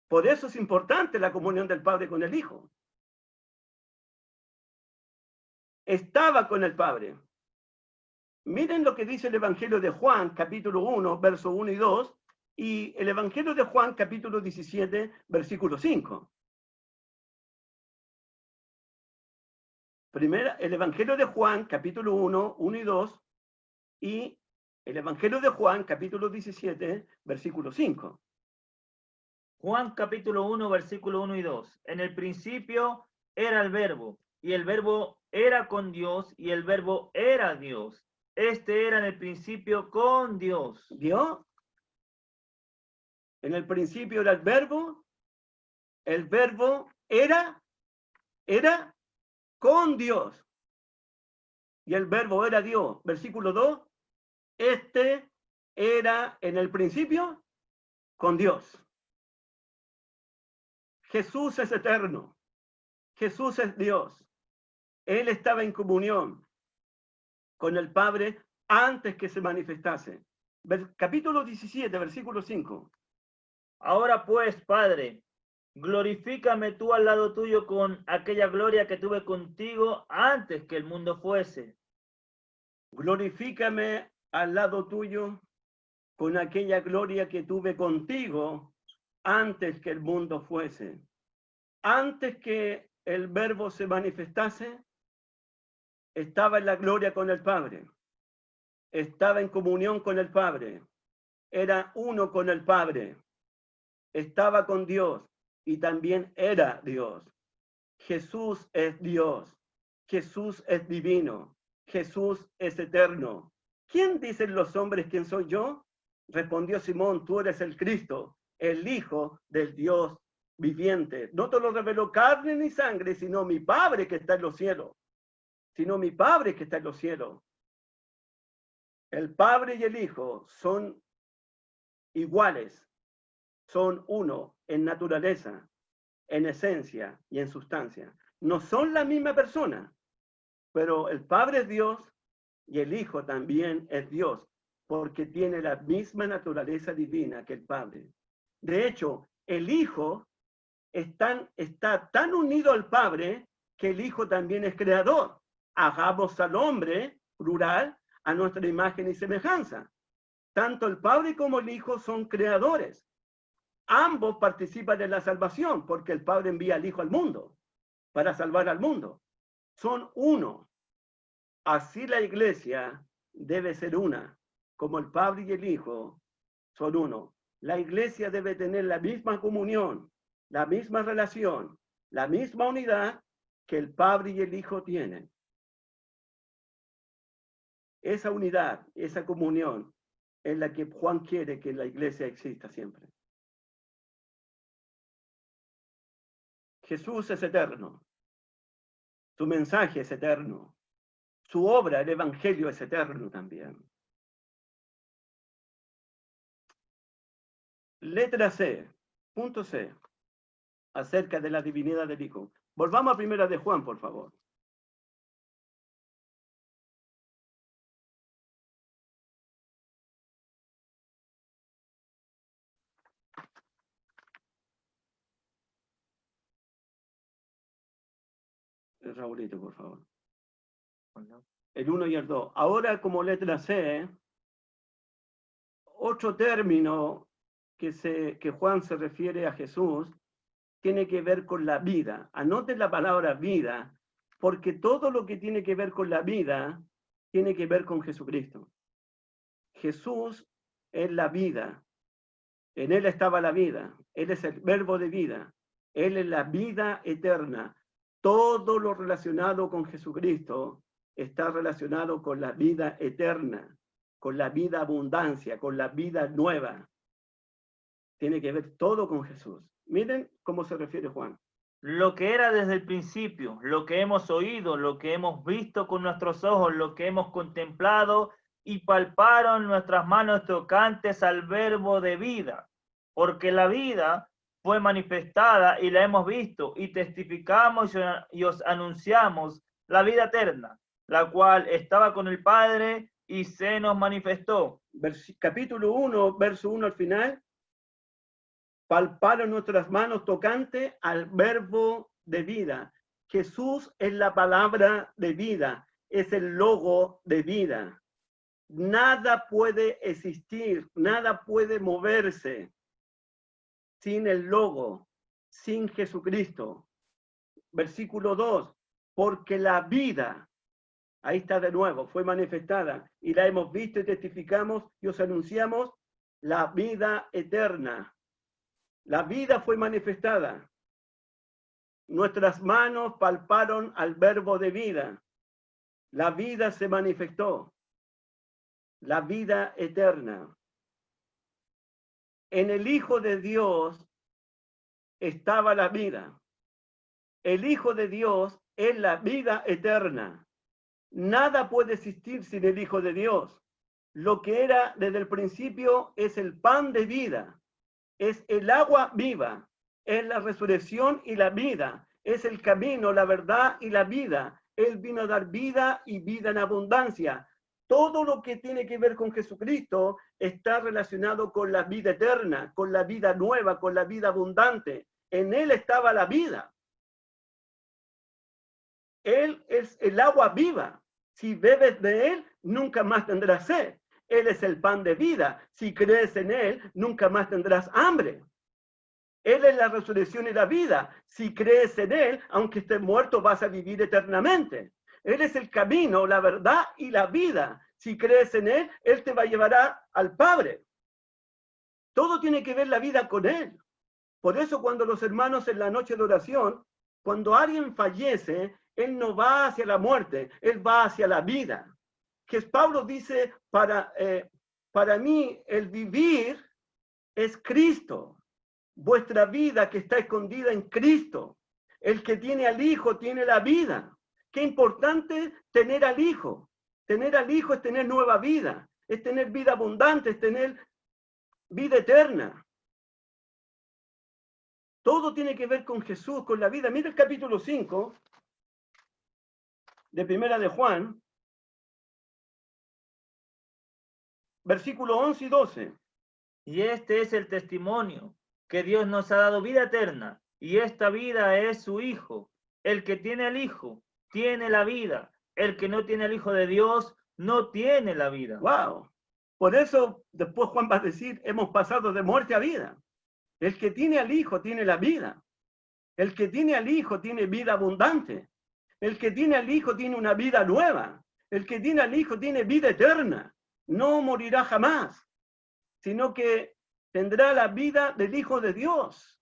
Por eso es importante la comunión del Padre con el Hijo. Estaba con el Padre. Miren lo que dice el Evangelio de Juan, capítulo 1, verso 1 y 2, y el Evangelio de Juan, capítulo 17, versículo 5. Primero, el Evangelio de Juan, capítulo 1, 1 y 2, y el Evangelio de Juan, capítulo 17, versículo 5. Juan capítulo 1, versículo 1 y 2. En el principio era el verbo, y el verbo era con Dios, y el verbo era Dios. Este era en el principio con Dios. ¿Vio? En el principio era el verbo era con Dios. Y el verbo era Dios. Versículo 2, este era en el principio con Dios. Jesús es eterno. Jesús es Dios. Él estaba en comunión con el Padre antes que se manifestase. Capítulo 17, versículo 5. Ahora pues, Padre, glorifícame tú al lado tuyo con aquella gloria que tuve contigo antes que el mundo fuese. Glorifícame al lado tuyo con aquella gloria que tuve contigo antes que el mundo fuese. Antes que el verbo se manifestase, estaba en la gloria con el Padre. Estaba en comunión con el Padre. Era uno con el Padre. Estaba con Dios y también era Dios. Jesús es Dios. Jesús es divino. Jesús es eterno. ¿Quién dicen los hombres quién soy yo? Respondió Simón, tú eres el Cristo, el Hijo del Dios viviente. No te lo reveló carne ni sangre, sino mi Padre que está en los cielos. Sino mi Padre que está en los cielos. El Padre y el Hijo son iguales. Son uno en naturaleza, en esencia y en sustancia. No son la misma persona, pero el Padre es Dios y el Hijo también es Dios, porque tiene la misma naturaleza divina que el Padre. De hecho, el Hijo está tan unido al Padre que el Hijo también es creador. Hagamos al hombre, plural, a nuestra imagen y semejanza. Tanto el Padre como el Hijo son creadores. Ambos participan de la salvación porque el Padre envía al Hijo al mundo para salvar al mundo. Son uno. Así la iglesia debe ser una, como el Padre y el Hijo son uno. La iglesia debe tener la misma comunión, la misma relación, la misma unidad que el Padre y el Hijo tienen. Esa unidad, esa comunión es la que Juan quiere que la iglesia exista siempre. Jesús es eterno. Su mensaje es eterno. Su obra, el Evangelio, es eterno también. Letra C, punto C, acerca de la divinidad del Hijo. Volvamos a primera de Juan, por favor. Raulito, por favor. El 1 y el 2. Ahora, como letra C, otro término que Juan se refiere a Jesús tiene que ver con la vida. Anoten la palabra vida, porque todo lo que tiene que ver con la vida tiene que ver con Jesucristo. Jesús es la vida. En él estaba la vida. Él es el verbo de vida. Él es la vida eterna. Todo lo relacionado con Jesucristo está relacionado con la vida eterna, con la vida abundancia, con la vida nueva. Tiene que ver todo con Jesús. Miren cómo se refiere Juan. Lo que era desde el principio, lo que hemos oído, lo que hemos visto con nuestros ojos, lo que hemos contemplado y palparon nuestras manos tocantes al verbo de vida, porque la vida fue manifestada y la hemos visto, y testificamos y os anunciamos la vida eterna, la cual estaba con el Padre y se nos manifestó. Capítulo 1, verso 1 al final. Palparon nuestras manos tocantes al verbo de vida. Jesús es la palabra de vida, es el logo de vida. Nada puede existir, nada puede moverse sin el logo, sin Jesucristo. Versículo 2, porque la vida, ahí está de nuevo, fue manifestada y la hemos visto y testificamos y os anunciamos la vida eterna. La vida fue manifestada. Nuestras manos palparon al verbo de vida. La vida se manifestó. La vida eterna. En el Hijo de Dios estaba la vida. El Hijo de Dios es la vida eterna. Nada puede existir sin el Hijo de Dios. Lo que era desde el principio es el pan de vida, es el agua viva, es la resurrección y la vida, es el camino, la verdad y la vida. Él vino a dar vida y vida en abundancia. Todo lo que tiene que ver con Jesucristo está relacionado con la vida eterna, con la vida nueva, con la vida abundante. En Él estaba la vida. Él es el agua viva. Si bebes de Él, nunca más tendrás sed. Él es el pan de vida. Si crees en Él, nunca más tendrás hambre. Él es la resurrección y la vida. Si crees en Él, aunque estés muerto, vas a vivir eternamente. Él es el camino, la verdad y la vida. Si crees en Él, Él te va a llevar al Padre. Todo tiene que ver la vida con Él. Por eso cuando los hermanos en la noche de oración, cuando alguien fallece, Él no va hacia la muerte, Él va hacia la vida. Que Pablo dice, para mí el vivir es Cristo. Vuestra vida que está escondida en Cristo. El que tiene al Hijo tiene la vida. Qué importante tener al Hijo. Tener al Hijo es tener nueva vida, es tener vida abundante, es tener vida eterna. Todo tiene que ver con Jesús, con la vida. Mira el capítulo 5 de Primera de Juan, versículos 11 y 12. Y este es el testimonio, que Dios nos ha dado vida eterna, y esta vida es su Hijo. El que tiene al Hijo, tiene la vida. El que no tiene al Hijo de Dios, no tiene la vida. ¡Wow! Por eso después Juan va a decir, hemos pasado de muerte a vida. El que tiene al Hijo tiene la vida. El que tiene al Hijo tiene vida abundante. El que tiene al Hijo tiene una vida nueva. El que tiene al Hijo tiene vida eterna. No morirá jamás, sino que tendrá la vida del Hijo de Dios.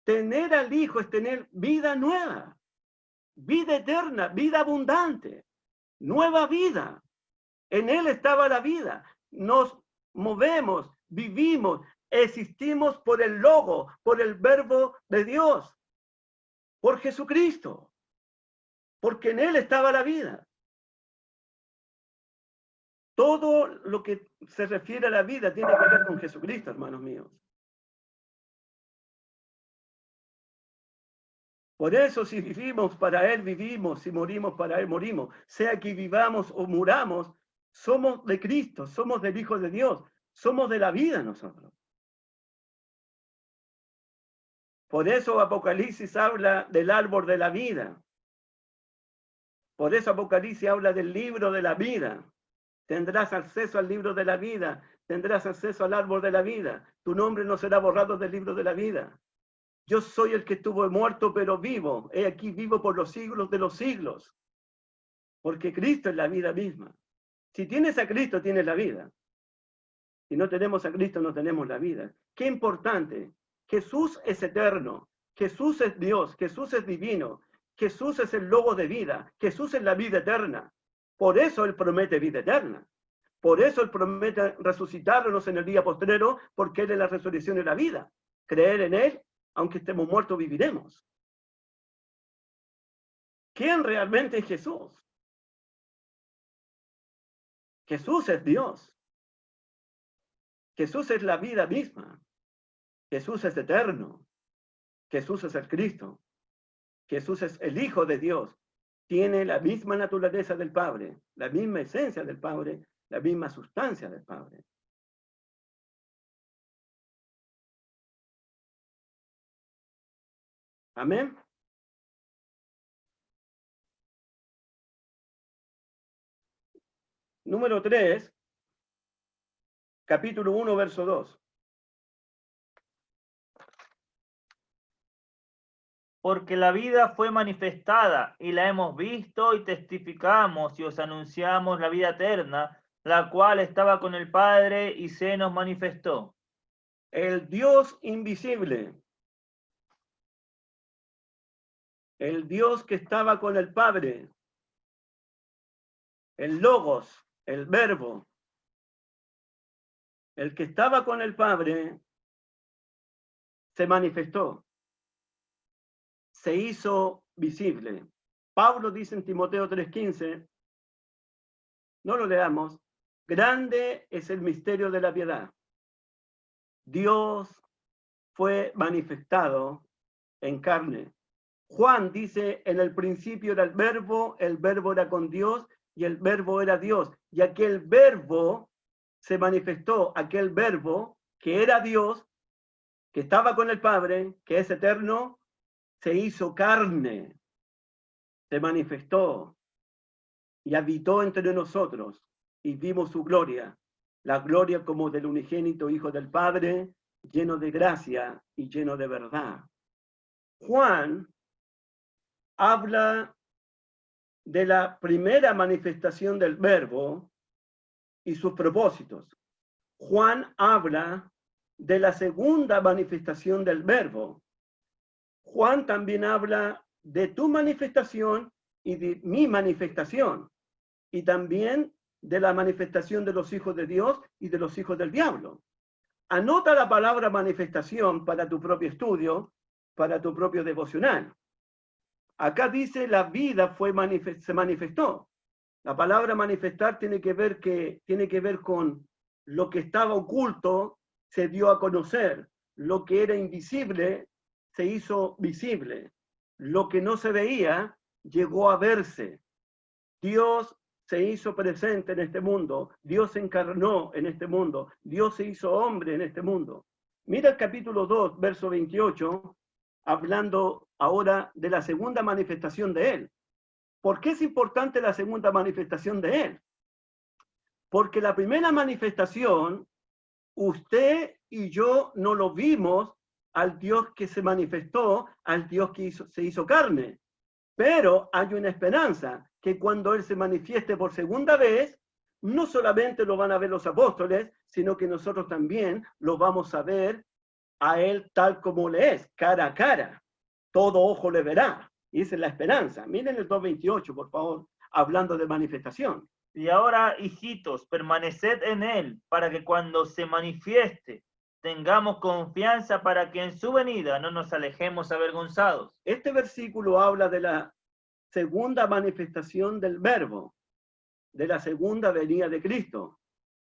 Tener al Hijo es tener vida nueva, vida eterna, vida abundante, nueva vida. En Él estaba la vida. Nos movemos, vivimos, existimos por el logo, por el verbo de Dios, por Jesucristo, porque en Él estaba la vida. Todo lo que se refiere a la vida tiene que ver con Jesucristo, hermanos míos. Por eso, si vivimos para Él, vivimos, si morimos para Él, morimos. Sea que vivamos o muramos, somos de Cristo, somos del Hijo de Dios, somos de la vida nosotros. Por eso Apocalipsis habla del árbol de la vida. Por eso Apocalipsis habla del libro de la vida. Tendrás acceso al libro de la vida, tendrás acceso al árbol de la vida. Tu nombre no será borrado del libro de la vida. Yo soy el que estuvo muerto, pero vivo. He aquí vivo por los siglos de los siglos. Porque Cristo es la vida misma. Si tienes a Cristo, tienes la vida. Si no tenemos a Cristo, no tenemos la vida. Qué importante. Jesús es eterno. Jesús es Dios. Jesús es divino. Jesús es el logo de vida. Jesús es la vida eterna. Por eso Él promete vida eterna. Por eso Él promete resucitarnos en el día postrero, porque Él es la resurrección y la vida. Creer en Él, aunque estemos muertos, viviremos. ¿Quién realmente es Jesús? Jesús es Dios. Jesús es la vida misma. Jesús es eterno. Jesús es el Cristo. Jesús es el Hijo de Dios. Tiene la misma naturaleza del Padre, la misma esencia del Padre, la misma sustancia del Padre. Amén. Número 3, capítulo 1, verso 2. Porque la vida fue manifestada y la hemos visto y testificamos y os anunciamos la vida eterna, la cual estaba con el Padre y se nos manifestó. El Dios invisible, el Dios que estaba con el Padre, el Logos, el Verbo, el que estaba con el Padre, se manifestó, se hizo visible. Pablo dice en Timoteo 3:15, no lo leamos, grande es el misterio de la piedad. Dios fue manifestado en carne. Juan dice, en el principio era el verbo era con Dios y el verbo era Dios. Y aquel verbo se manifestó, aquel verbo que era Dios, que estaba con el Padre, que es eterno, se hizo carne, se manifestó y habitó entre nosotros y vimos su gloria, la gloria como del unigénito Hijo del Padre, lleno de gracia y lleno de verdad. Juan habla de la primera manifestación del verbo y sus propósitos. Juan habla de la segunda manifestación del verbo. Juan también habla de tu manifestación y de mi manifestación, y también de la manifestación de los hijos de Dios y de los hijos del diablo. Anota la palabra manifestación para tu propio estudio, para tu propio devocional. Acá dice la vida se manifestó. La palabra manifestar tiene que ver con lo que estaba oculto, se dio a conocer. Lo que era invisible se hizo visible. Lo que no se veía llegó a verse. Dios se hizo presente en este mundo. Dios se encarnó en este mundo. Dios se hizo hombre en este mundo. Mira el capítulo 2, verso 28, hablando ahora de la segunda manifestación de Él. ¿Por qué es importante la segunda manifestación de Él? Porque la primera manifestación, usted y yo no lo vimos al Dios que se manifestó, al Dios que se hizo carne. Pero hay una esperanza, que cuando Él se manifieste por segunda vez, no solamente lo van a ver los apóstoles, sino que nosotros también lo vamos a ver a Él tal como le es, cara a cara. Todo ojo le verá. Y esa es la esperanza. Miren el 2:28, por favor, hablando de manifestación. Y ahora, hijitos, permaneced en él, para que cuando se manifieste tengamos confianza para que en su venida no nos alejemos avergonzados. Este versículo habla de la segunda manifestación del verbo, de la segunda venida de Cristo,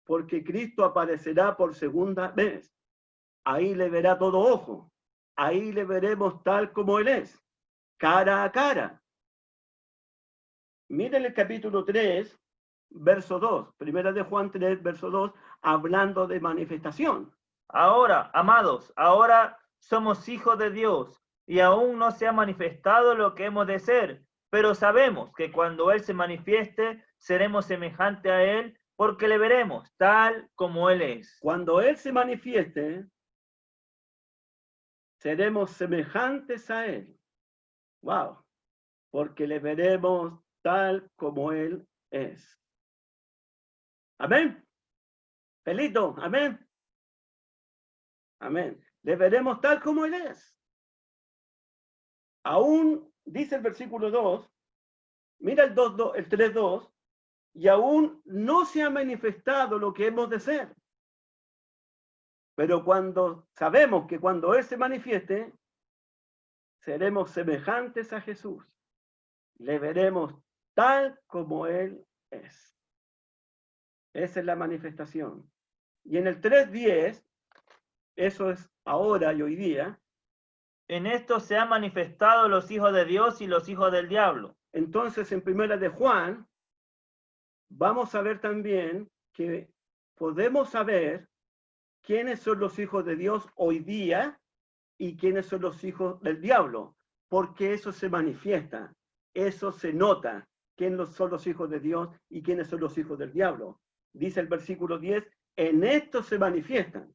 porque Cristo aparecerá por segunda vez. Ahí le verá todo ojo, ahí le veremos tal como Él es, cara a cara. Miren el capítulo 3, verso 2, primera de Juan 3, verso 2, hablando de manifestación. Ahora, amados, ahora somos hijos de Dios y aún no se ha manifestado lo que hemos de ser, pero sabemos que cuando Él se manifieste, seremos semejantes a Él porque le veremos tal como Él es. Cuando Él se manifieste, seremos semejantes a Él. Wow, porque le veremos tal como Él es. Amén. Felito, amén. Amén. Le veremos tal como Él es. Aún, dice el versículo 2, mira el 3:2, y aún no se ha manifestado lo que hemos de ser. Pero sabemos que cuando Él se manifieste, seremos semejantes a Jesús. Le veremos tal como Él es. Esa es la manifestación. Y en el 3:10, eso es ahora y hoy día. En esto se han manifestado los hijos de Dios y los hijos del diablo. Entonces, en Primera de Juan, vamos a ver también que podemos saber quiénes son los hijos de Dios hoy día y quiénes son los hijos del diablo, porque eso se manifiesta, eso se nota, quiénes son los hijos de Dios y quiénes son los hijos del diablo. Dice el versículo 10, en esto se manifiestan.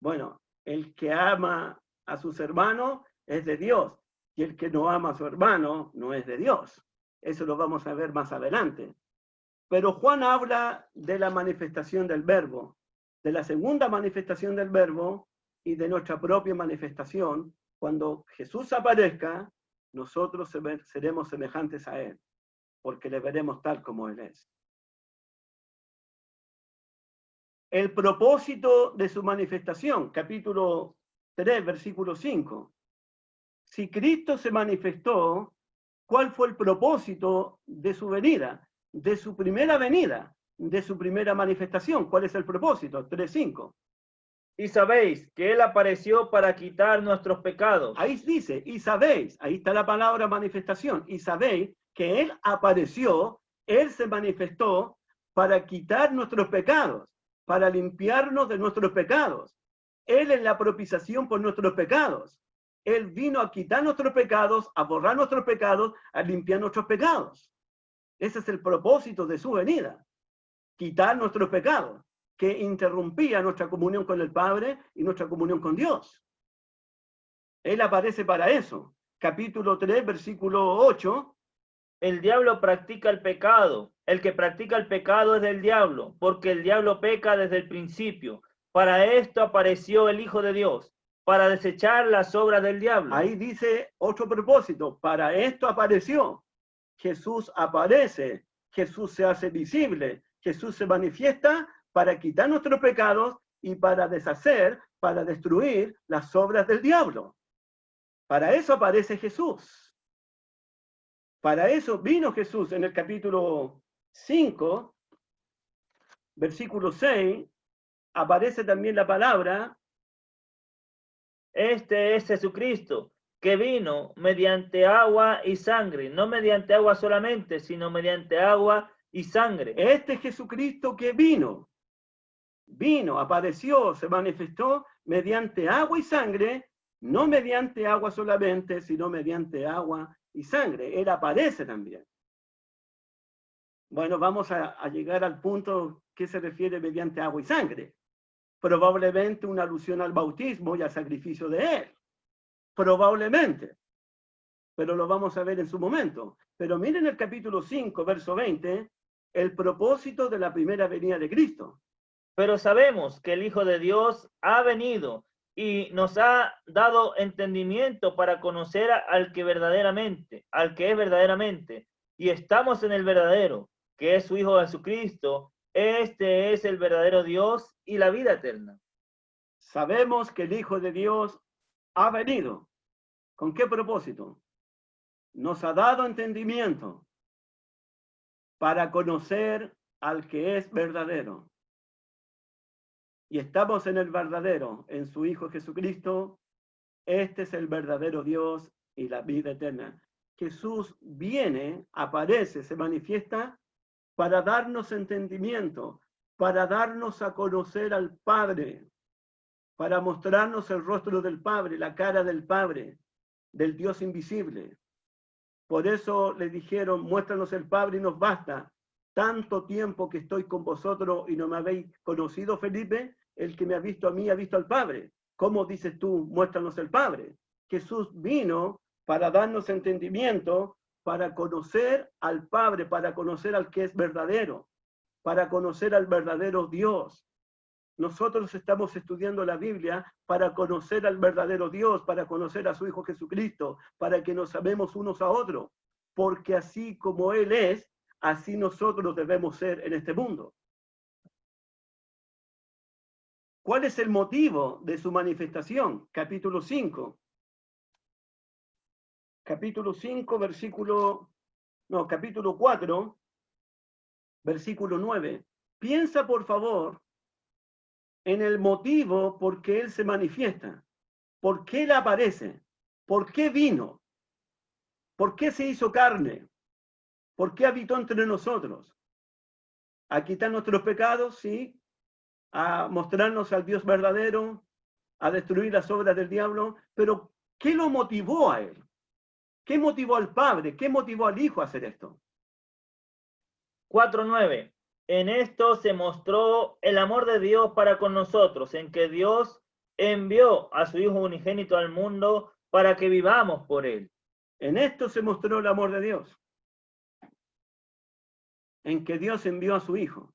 Bueno, el que ama a sus hermanos es de Dios, y el que no ama a su hermano no es de Dios. Eso lo vamos a ver más adelante. Pero Juan habla de la manifestación del verbo, de la segunda manifestación del verbo y de nuestra propia manifestación. Cuando Jesús aparezca, nosotros seremos semejantes a Él, porque le veremos tal como Él es. El propósito de su manifestación, capítulo 3, versículo 5. Si Cristo se manifestó, ¿cuál fue el propósito de su venida? De su primera venida, de su primera manifestación. ¿Cuál es el propósito? 3:5. Y sabéis que Él apareció para quitar nuestros pecados. Ahí dice, y sabéis, ahí está la palabra manifestación, y sabéis que Él apareció, Él se manifestó para quitar nuestros pecados, para limpiarnos de nuestros pecados. Él es la propiciación por nuestros pecados. Él vino a quitar nuestros pecados, a borrar nuestros pecados, a limpiar nuestros pecados. Ese es el propósito de su venida, quitar nuestros pecados, que interrumpía nuestra comunión con el Padre y nuestra comunión con Dios. Él aparece para eso. Capítulo 3, versículo 8. El diablo practica el pecado. El que practica el pecado es del diablo, porque el diablo peca desde el principio. Para esto apareció el Hijo de Dios, para desechar las obras del diablo. Ahí dice otro propósito. Para esto apareció. Jesús aparece. Jesús se hace visible. Jesús se manifiesta para quitar nuestros pecados y para deshacer, para destruir las obras del diablo. Para eso aparece Jesús. Para eso vino Jesús en el capítulo 5, versículo 6, aparece también la palabra. Este es Jesucristo, que vino mediante agua y sangre, no mediante agua solamente, sino mediante agua y sangre. Este es Jesucristo que vino, apareció, se manifestó mediante agua y sangre, no mediante agua solamente, sino mediante agua y sangre. Él aparece también. Bueno, vamos a llegar al punto que se refiere mediante agua y sangre. Probablemente una alusión al bautismo y al sacrificio de Él. Probablemente. Pero lo vamos a ver en su momento. Pero miren el capítulo 5, verso 20, el propósito de la primera venida de Cristo. Pero sabemos que el Hijo de Dios ha venido y nos ha dado entendimiento para conocer al que es verdaderamente, y estamos en el verdadero, que es su Hijo Jesucristo. Este es el verdadero Dios y la vida eterna. Sabemos que el Hijo de Dios ha venido. ¿Con qué propósito? Nos ha dado entendimiento para conocer al que es verdadero. Y estamos en el verdadero, en su Hijo Jesucristo. Este es el verdadero Dios y la vida eterna. Jesús viene, aparece, se manifiesta para darnos entendimiento, para darnos a conocer al Padre, para mostrarnos el rostro del Padre, la cara del Padre, del Dios invisible. Por eso le dijeron, muéstranos el Padre y nos basta. Tanto tiempo que estoy con vosotros y no me habéis conocido, Felipe, el que me ha visto a mí ha visto al Padre. ¿Cómo dices tú, muéstranos el Padre? Jesús vino para darnos entendimiento, para conocer al Padre, para conocer al que es verdadero, para conocer al verdadero Dios. Nosotros estamos estudiando la Biblia para conocer al verdadero Dios, para conocer a su Hijo Jesucristo, para que nos amemos unos a otros, porque así como Él es, así nosotros debemos ser en este mundo. ¿Cuál es el motivo de su manifestación? Capítulo 5. Capítulo 5, capítulo 4, versículo 9. Piensa, por favor, en el motivo por qué Él se manifiesta, por qué Él aparece, por qué vino, por qué se hizo carne, por qué habitó entre nosotros. A quitar nuestros pecados, sí, a mostrarnos al Dios verdadero, a destruir las obras del diablo, pero ¿qué lo motivó a Él? ¿Qué motivó al Padre? ¿Qué motivó al Hijo a hacer esto? 4:9. En esto se mostró el amor de Dios para con nosotros, en que Dios envió a su Hijo unigénito al mundo para que vivamos por él. En esto se mostró el amor de Dios, en que Dios envió a su Hijo.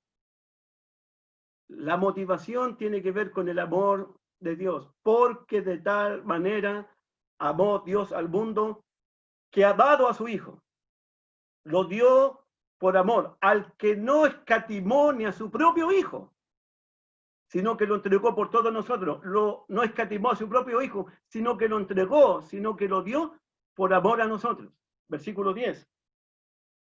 La motivación tiene que ver con el amor de Dios, porque de tal manera amó Dios al mundo que ha dado a su Hijo. Lo dio por amor, al que no escatimó ni a su propio Hijo, sino que lo entregó por todos nosotros. No escatimó a su propio Hijo, sino que lo entregó, sino que lo dio por amor a nosotros. Versículo 10.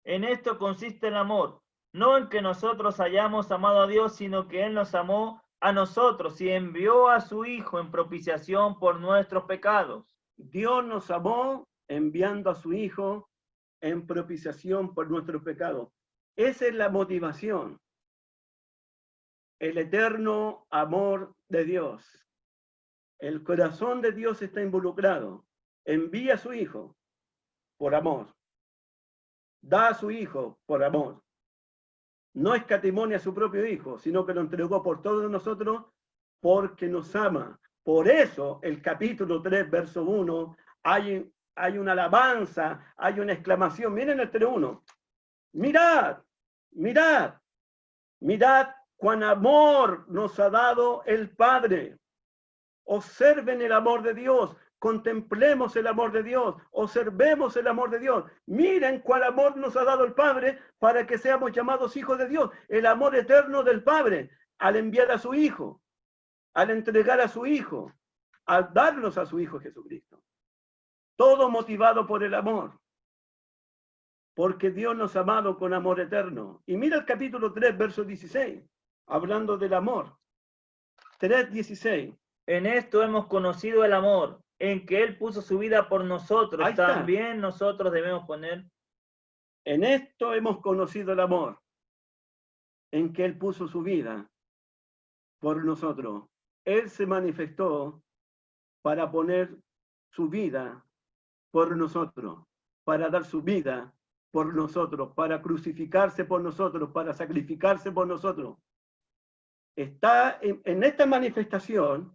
En esto consiste el amor, no en que nosotros hayamos amado a Dios, sino que Él nos amó a nosotros y envió a su Hijo en propiciación por nuestros pecados. Dios nos amó enviando a su Hijo en propiciación por nuestros pecados. Esa es la motivación. El eterno amor de Dios. El corazón de Dios está involucrado. Envía a su Hijo por amor. Da a su Hijo por amor. No escatimó a su propio Hijo, sino que lo entregó por todos nosotros porque nos ama. Por eso el capítulo 3, verso 1, hay una alabanza, hay una exclamación. Miren el 3:1. Mirad, mirad, mirad cuán amor nos ha dado el Padre. Observen el amor de Dios, contemplemos el amor de Dios, observemos el amor de Dios. Miren cuál amor nos ha dado el Padre para que seamos llamados hijos de Dios. El amor eterno del Padre al enviar a su Hijo, al entregar a su Hijo, al darnos a su Hijo Jesucristo. Todo motivado por el amor. Porque Dios nos ha amado con amor eterno. Y mira el capítulo 3, verso 16, hablando del amor. 3:16. En esto hemos conocido el amor, en que Él puso su vida por nosotros. También nosotros debemos poner. En esto hemos conocido el amor, en que Él puso su vida por nosotros. Él se manifestó para poner su vida por nosotros, para dar su vida por nosotros, para crucificarse por nosotros, para sacrificarse por nosotros. Está en esta manifestación,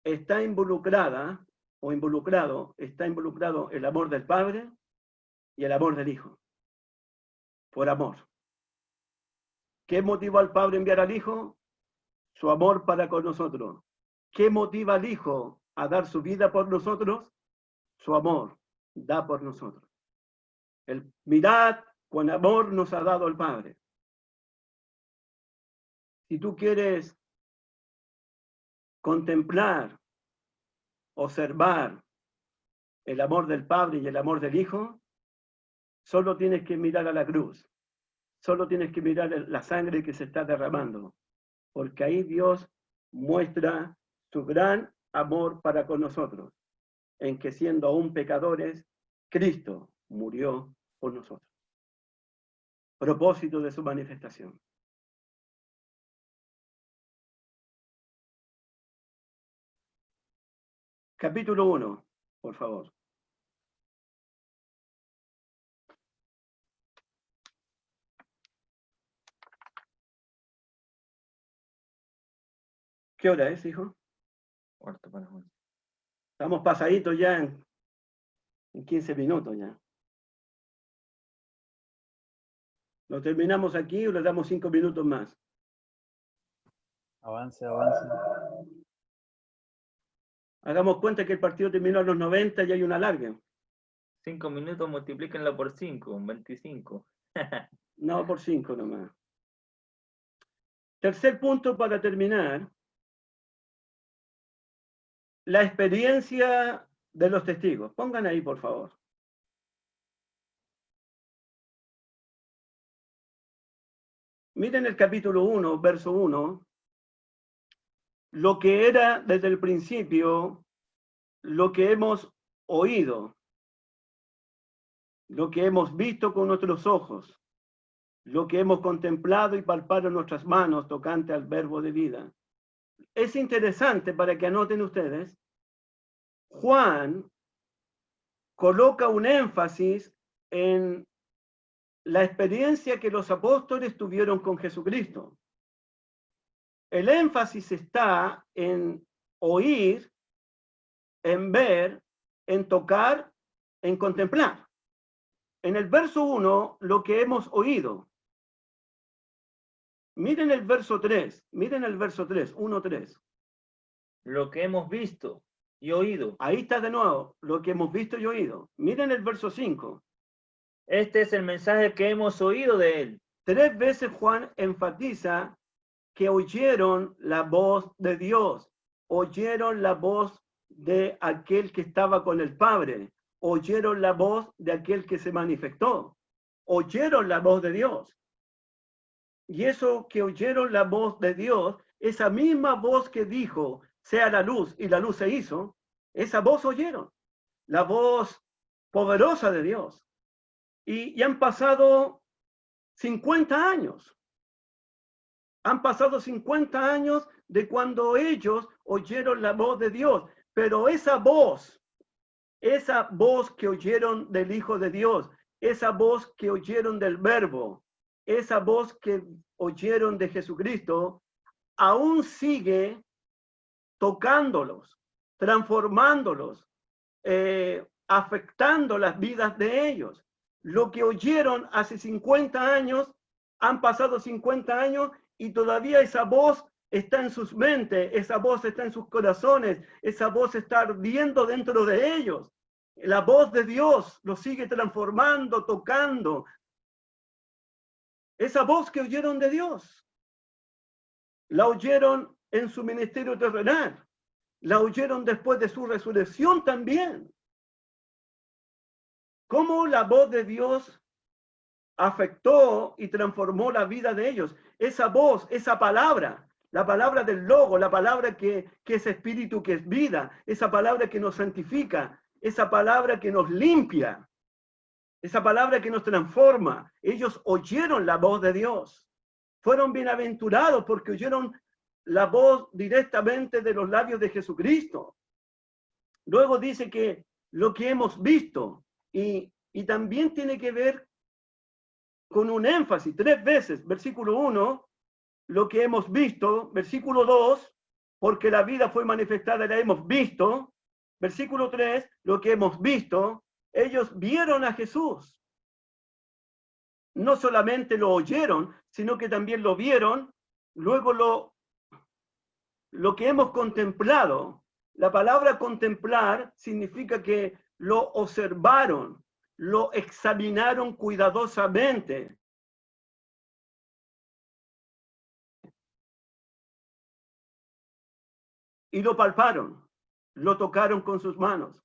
está involucrado el amor del Padre y el amor del Hijo. Por amor. ¿Qué motivó al Padre a enviar al Hijo? Su amor para con nosotros. ¿Qué motiva al Hijo a dar su vida por nosotros? Su amor da por nosotros. Mirad cuán amor nos ha dado el Padre. Si tú quieres contemplar, observar el amor del Padre y el amor del Hijo, solo tienes que mirar a la cruz. Solo tienes que mirar la sangre que se está derramando. Porque ahí Dios muestra su gran amor para con nosotros, en que siendo aún pecadores, Cristo murió por nosotros. Propósito de su manifestación. Capítulo 1, por favor. ¿Qué hora es, hijo? 4:11. Estamos pasaditos ya en 15 minutos ya. ¿Lo terminamos aquí o le damos 5 minutos más? Avance. Hagamos cuenta que el partido terminó a los 90 y hay una larga. 5 minutos, multiplíquenlo por 5, 25. No, por 5 nomás. Tercer punto para terminar. La experiencia de los testigos. Pongan ahí, por favor. Miren el capítulo 1, verso 1. Lo que era desde el principio, lo que hemos oído, lo que hemos visto con nuestros ojos, lo que hemos contemplado y palpado en nuestras manos tocante al verbo de vida. Es interesante para que anoten ustedes, Juan coloca un énfasis en la experiencia que los apóstoles tuvieron con Jesucristo. El énfasis está en oír, en ver, en tocar, en contemplar. En el verso 1, lo que hemos oído. Miren el verso 3, 1-3. Lo que hemos visto y oído. Ahí está de nuevo, lo que hemos visto y oído. Miren el verso 5. Este es el mensaje que hemos oído de él. 3 veces Juan enfatiza que oyeron la voz de Dios, oyeron la voz de aquel que estaba con el Padre, oyeron la voz de aquel que se manifestó, oyeron la voz de Dios. Y eso que oyeron la voz de Dios, esa misma voz que dijo, sea la luz, y la luz se hizo, esa voz oyeron, la voz poderosa de Dios. Y han pasado 50 años. Han pasado 50 años de cuando ellos oyeron la voz de Dios, pero esa voz que oyeron del Hijo de Dios, esa voz que oyeron del Verbo, esa voz que oyeron de Jesucristo, aún sigue tocándolos, transformándolos, afectando las vidas de ellos. Lo que oyeron hace 50 años, han pasado 50 años y todavía esa voz está en sus mentes, esa voz está en sus corazones, esa voz está ardiendo dentro de ellos. La voz de Dios los sigue transformando, tocando. Esa voz que oyeron de Dios, la oyeron en su ministerio terrenal, la oyeron después de su resurrección también. ¿Cómo la voz de Dios afectó y transformó la vida de ellos? Esa voz, esa palabra, la palabra del Logo, la palabra que es espíritu, que es vida, esa palabra que nos santifica, esa palabra que nos limpia, esa palabra que nos transforma. Ellos oyeron la voz de Dios. Fueron bienaventurados porque oyeron la voz directamente de los labios de Jesucristo. Luego dice que lo que hemos visto, y también tiene que ver con un énfasis, 3 veces, versículo 1, lo que hemos visto, versículo 2, porque la vida fue manifestada, la hemos visto, versículo 3, lo que hemos visto, ellos vieron a Jesús. No solamente lo oyeron, sino que también lo vieron, luego lo que hemos contemplado. La palabra contemplar significa que lo observaron, lo examinaron cuidadosamente. Y lo palparon, lo tocaron con sus manos,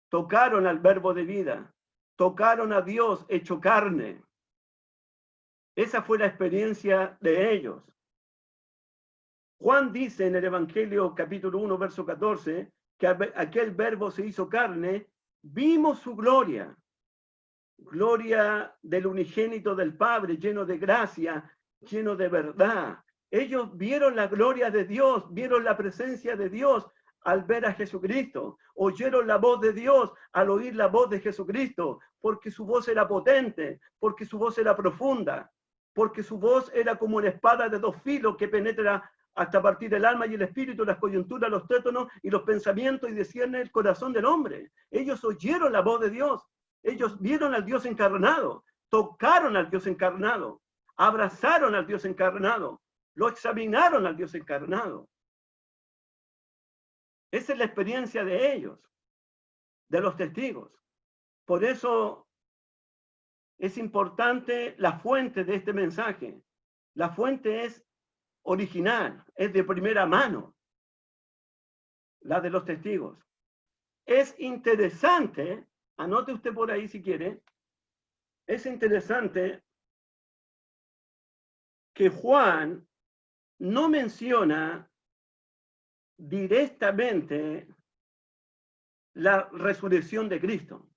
tocaron al verbo de vida, tocaron a Dios hecho carne. Esa fue la experiencia de ellos. Juan dice en el Evangelio capítulo 1, verso 14, que aquel verbo se hizo carne, vimos su gloria, gloria del unigénito del Padre, lleno de gracia, lleno de verdad. Ellos vieron la gloria de Dios, vieron la presencia de Dios al ver a Jesucristo, oyeron la voz de Dios al oír la voz de Jesucristo, porque su voz era potente, porque su voz era profunda, porque su voz era como una espada de 2 filos que penetra hasta partir el alma y el espíritu, las coyunturas, los tétanos y los pensamientos, y discierne el corazón del hombre. Ellos oyeron la voz de Dios, ellos vieron al Dios encarnado, tocaron al Dios encarnado, abrazaron al Dios encarnado, lo examinaron al Dios encarnado. Esa es la experiencia de ellos, de los testigos. Por eso es importante la fuente de este mensaje. La fuente es original, es de primera mano, la de los testigos. Es interesante, anote usted por ahí si quiere, es interesante que Juan no menciona directamente la resurrección de Cristo.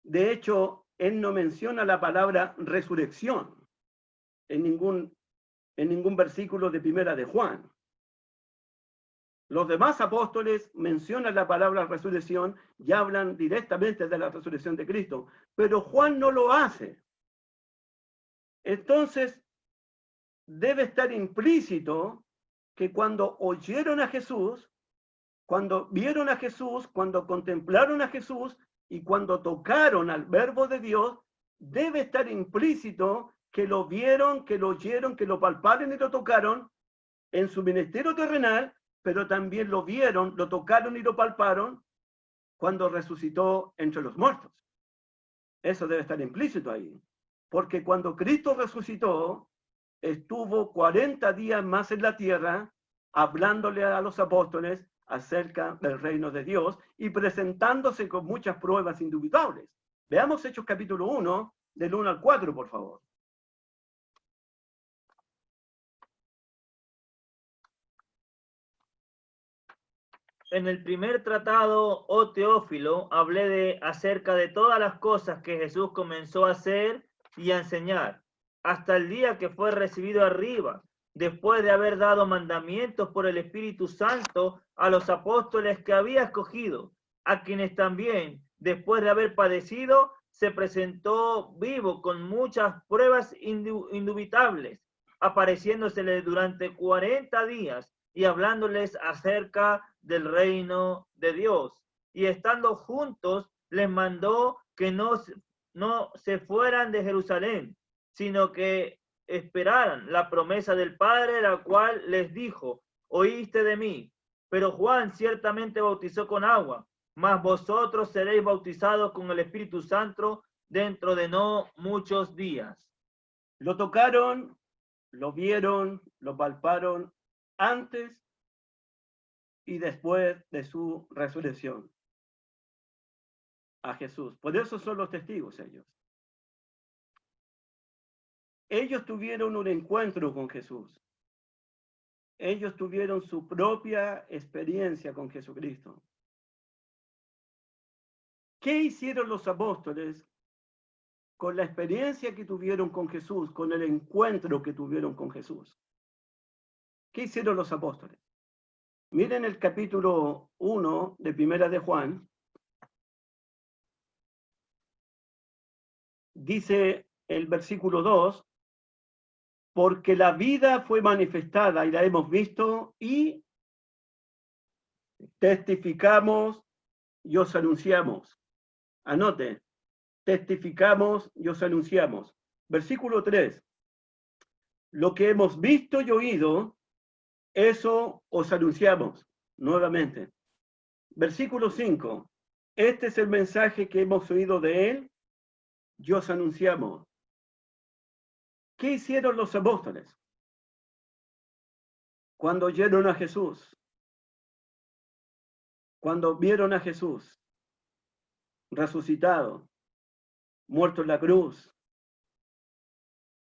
De hecho, él no menciona la palabra resurrección en ningún versículo de Primera de Juan. Los demás apóstoles mencionan la palabra resurrección y hablan directamente de la resurrección de Cristo, pero Juan no lo hace. Entonces, debe estar implícito que cuando oyeron a Jesús, cuando vieron a Jesús, cuando contemplaron a Jesús y cuando tocaron al Verbo de Dios, debe estar implícito que lo vieron, que lo oyeron, que lo palparon y lo tocaron en su ministerio terrenal, pero también lo vieron, lo tocaron y lo palparon cuando resucitó entre los muertos. Eso debe estar implícito ahí. Porque cuando Cristo resucitó, estuvo 40 días más en la tierra, hablándole a los apóstoles acerca del reino de Dios y presentándose con muchas pruebas indubitables. Veamos Hechos capítulo 1, del 1 al 4, por favor. En el primer tratado, oh Teófilo, hablé acerca de todas las cosas que Jesús comenzó a hacer y a enseñar, hasta el día que fue recibido arriba, después de haber dado mandamientos por el Espíritu Santo a los apóstoles que había escogido, a quienes también, después de haber padecido, se presentó vivo con muchas pruebas indubitables, apareciéndoseles durante 40 días y hablándoles acerca del reino de Dios. Y estando juntos, les mandó que no se fueran de Jerusalén, sino que esperaran la promesa del Padre, la cual les dijo: oíste de mí, pero Juan ciertamente bautizó con agua, mas vosotros seréis bautizados con el Espíritu Santo dentro de no muchos días. Lo tocaron, lo vieron, lo palparon antes y después de su resurrección a Jesús. Por eso son los testigos ellos. Ellos tuvieron un encuentro con Jesús. Ellos tuvieron su propia experiencia con Jesucristo. ¿Qué hicieron los apóstoles con la experiencia que tuvieron con Jesús, con el encuentro que tuvieron con Jesús? ¿Qué hicieron los apóstoles? Miren el capítulo 1 de Primera de Juan. Dice el versículo 2, porque la vida fue manifestada y la hemos visto y testificamos y os anunciamos. Anote, testificamos y os anunciamos. Versículo 3, lo que hemos visto y oído, eso os anunciamos nuevamente. Versículo 5, este es el mensaje que hemos oído de él y os anunciamos. ¿Qué hicieron los apóstoles cuando oyeron a Jesús? Cuando vieron a Jesús resucitado, muerto en la cruz.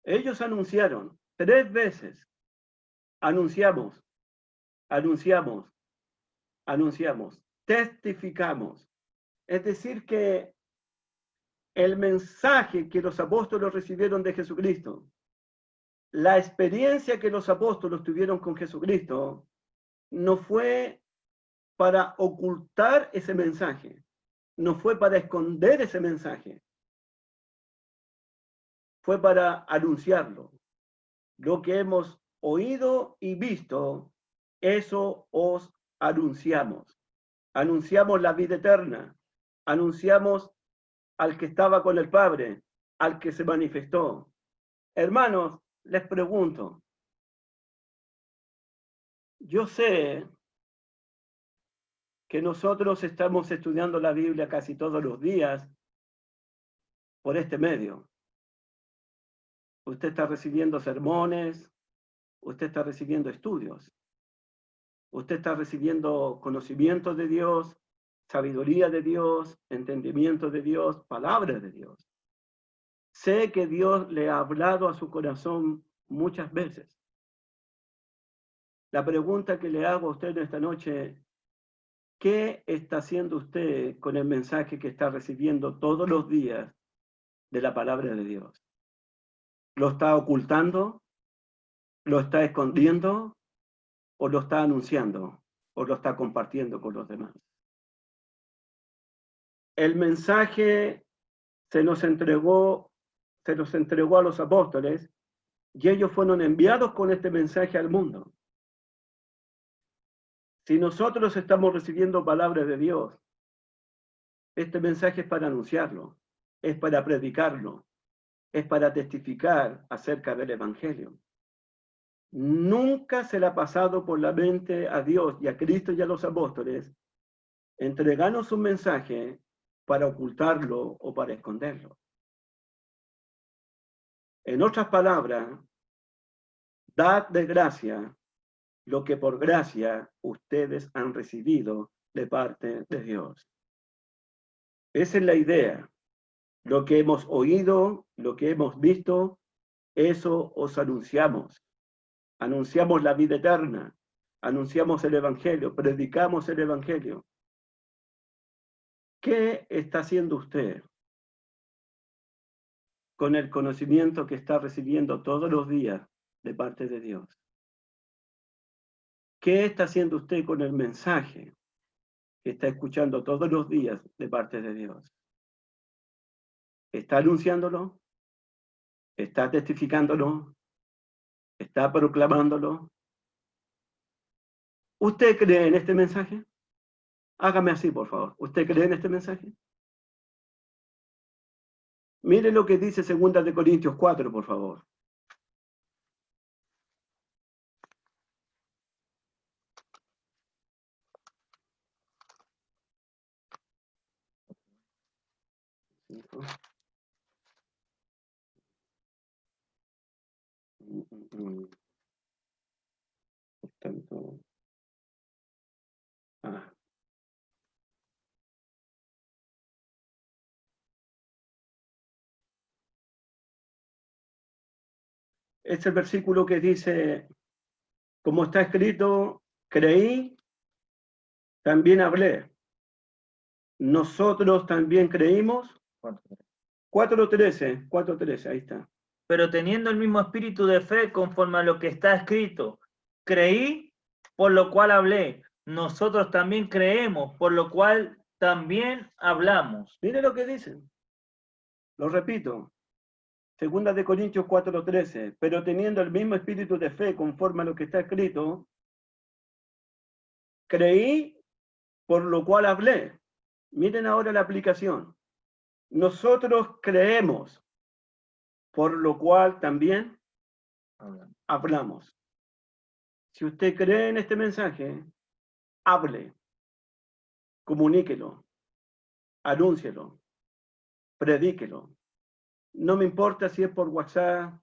Ellos anunciaron 3 veces. Anunciamos, anunciamos, anunciamos, testificamos. Es decir que el mensaje que los apóstoles recibieron de Jesucristo, la experiencia que los apóstoles tuvieron con Jesucristo, no fue para ocultar ese mensaje, no fue para esconder ese mensaje, fue para anunciarlo. Lo que hemos oído y visto, eso os anunciamos. Anunciamos la vida eterna, anunciamos al que estaba con el Padre, al que se manifestó. Hermanos, les pregunto, yo sé que nosotros estamos estudiando la Biblia casi todos los días por este medio. Usted está recibiendo sermones, usted está recibiendo estudios, usted está recibiendo conocimiento de Dios, sabiduría de Dios, entendimiento de Dios, palabras de Dios. Sé que Dios le ha hablado a su corazón muchas veces. La pregunta que le hago a usted esta noche, ¿qué está haciendo usted con el mensaje que está recibiendo todos los días de la palabra de Dios? ¿Lo está ocultando? ¿Lo está escondiendo? ¿O lo está anunciando? ¿O lo está compartiendo con los demás? El mensaje se nos entregó a los apóstoles y ellos fueron enviados con este mensaje al mundo. Si nosotros estamos recibiendo palabras de Dios, este mensaje es para anunciarlo, es para predicarlo, es para testificar acerca del Evangelio. Nunca se le ha pasado por la mente a Dios y a Cristo y a los apóstoles entregarnos un mensaje para ocultarlo o para esconderlo. En otras palabras, dad de gracia lo que por gracia ustedes han recibido de parte de Dios. Esa es la idea. Lo que hemos oído, lo que hemos visto, eso os anunciamos. Anunciamos la vida eterna, anunciamos el Evangelio, predicamos el Evangelio. ¿Qué está haciendo usted con el conocimiento que está recibiendo todos los días de parte de Dios? ¿Qué está haciendo usted con el mensaje que está escuchando todos los días de parte de Dios? ¿Está anunciándolo? ¿Está testificándolo? ¿Está proclamándolo? ¿Usted cree en este mensaje? Hágame así, por favor. ¿Usted cree en este mensaje? Mire lo que dice 2 Corintios 4, por favor. Por tanto, es el versículo que dice, como está escrito, creí, también hablé. Nosotros también creímos. 4:13, ahí está. Pero teniendo el mismo espíritu de fe conforme a lo que está escrito, creí, por lo cual hablé. Nosotros también creemos, por lo cual también hablamos. Mire lo que dicen. Lo repito. 2 Corintios 4:13. Pero teniendo el mismo espíritu de fe conforme a lo que está escrito, creí, por lo cual hablé. Miren ahora la aplicación. Nosotros creemos, por lo cual también hablamos. Si usted cree en este mensaje, hable, comuníquelo, anúncielo, predíquelo. No me importa si es por WhatsApp,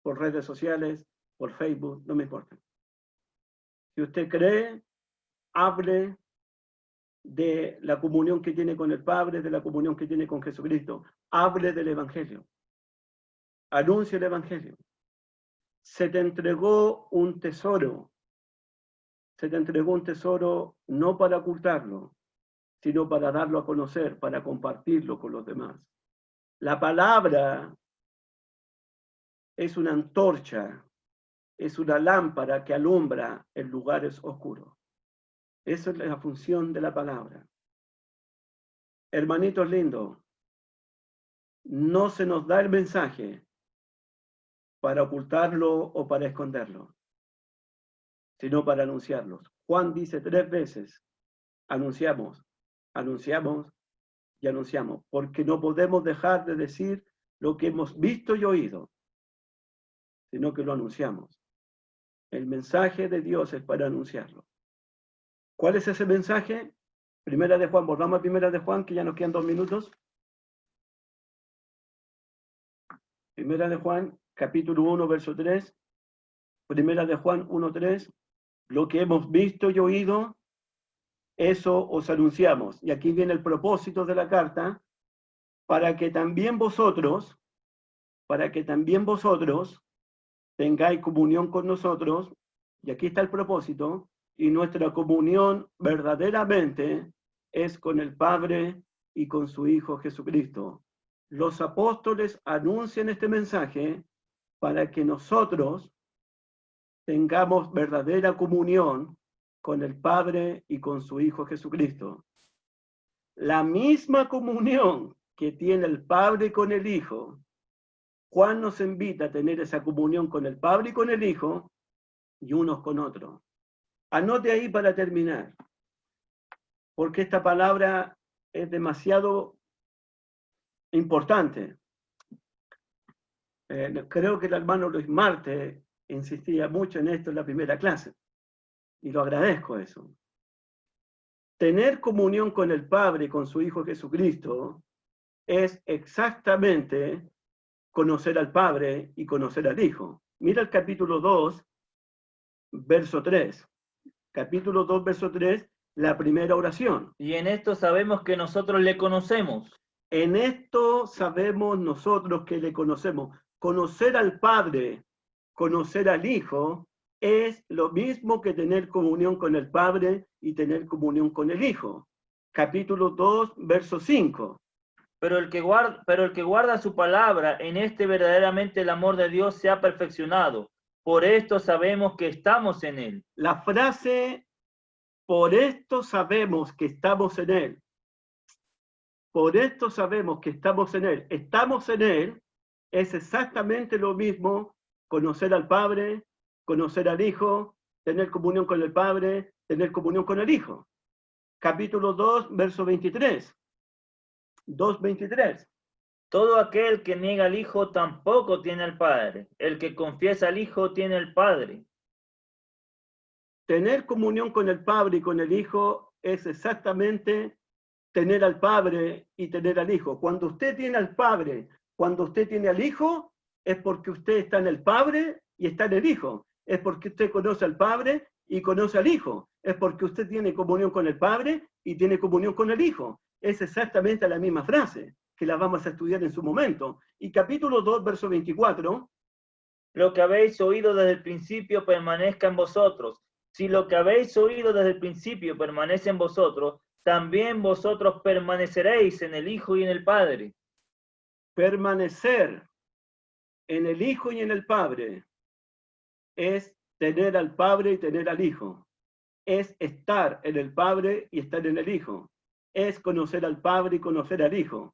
por redes sociales, por Facebook, no me importa. Si usted cree, hable de la comunión que tiene con el Padre, de la comunión que tiene con Jesucristo. Hable del Evangelio. Anuncie el Evangelio. Se te entregó un tesoro. Se te entregó un tesoro no para ocultarlo, sino para darlo a conocer, para compartirlo con los demás. La palabra es una antorcha, es una lámpara que alumbra en lugares oscuros. Esa es la función de la palabra. Hermanitos lindos, no se nos da el mensaje para ocultarlo o para esconderlo, sino para anunciarlos. Juan dice 3 veces, anunciamos, anunciamos y anunciamos, porque no podemos dejar de decir lo que hemos visto y oído, sino que lo anunciamos. El mensaje de Dios es para anunciarlo. ¿Cuál es ese mensaje? Primera de Juan, volvamos a Primera de Juan, que ya nos quedan 2 minutos. Primera de Juan, capítulo 1, verso 3. Primera de Juan 1:3. Lo que hemos visto y oído, eso os anunciamos. Y aquí viene el propósito de la carta, para que también vosotros tengáis comunión con nosotros, y aquí está el propósito, y nuestra comunión verdaderamente es con el Padre y con su Hijo Jesucristo. Los apóstoles anuncian este mensaje para que nosotros tengamos verdadera comunión con el Padre y con su Hijo Jesucristo. La misma comunión que tiene el Padre con el Hijo, Juan nos invita a tener esa comunión con el Padre y con el Hijo y unos con otros. Anote ahí para terminar, porque esta palabra es demasiado importante. Creo que el hermano Luis Marte insistía mucho en esto en la primera clase, y lo agradezco eso. Tener comunión con el Padre y con su Hijo Jesucristo es exactamente conocer al Padre y conocer al Hijo. Mira el capítulo 2, verso 3. Capítulo 2, verso 3, la primera oración. Y en esto sabemos que nosotros le conocemos. En esto sabemos nosotros que le conocemos. Conocer al Padre, conocer al Hijo, es lo mismo que tener comunión con el Padre y tener comunión con el Hijo. Capítulo 2, verso 5. Pero el que guarda su palabra, en este verdaderamente el amor de Dios se ha perfeccionado. Por esto sabemos que estamos en él. La frase, por esto sabemos que estamos en él. Por esto sabemos que estamos en él, es exactamente lo mismo conocer al Padre, conocer al Hijo, tener comunión con el Padre, tener comunión con el Hijo. Capítulo 2, verso 23. 2:23. Todo aquel que niega al Hijo tampoco tiene al Padre. El que confiesa al Hijo tiene al Padre. Tener comunión con el Padre y con el Hijo es exactamente tener al Padre y tener al Hijo. Cuando usted tiene al Padre, cuando usted tiene al Hijo, es porque usted está en el Padre y está en el Hijo. Es porque usted conoce al Padre y conoce al Hijo. Es porque usted tiene comunión con el Padre y tiene comunión con el Hijo. Es exactamente la misma frase, que la vamos a estudiar en su momento. Y capítulo 2, verso 24. Lo que habéis oído desde el principio permanezca en vosotros. Si lo que habéis oído desde el principio permanece en vosotros, también vosotros permaneceréis en el Hijo y en el Padre. Permanecer en el Hijo y en el Padre es tener al Padre y tener al Hijo. Es estar en el Padre y estar en el Hijo. Es conocer al Padre y conocer al Hijo.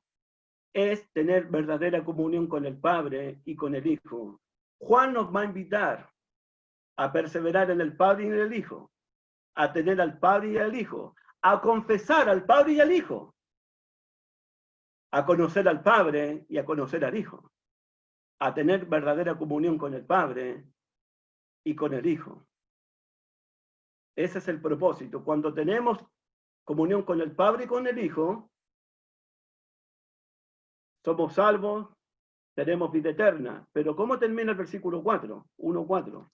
Es tener verdadera comunión con el Padre y con el Hijo. Juan nos va a invitar a perseverar en el Padre y en el Hijo, a tener al Padre y al Hijo, a confesar al Padre y al Hijo, a conocer al Padre y a conocer al Hijo, a tener verdadera comunión con el Padre y con el Hijo. Ese es el propósito. Cuando tenemos comunión con el Padre y con el Hijo, somos salvos, tenemos vida eterna. Pero ¿cómo termina el versículo 4? 1:4.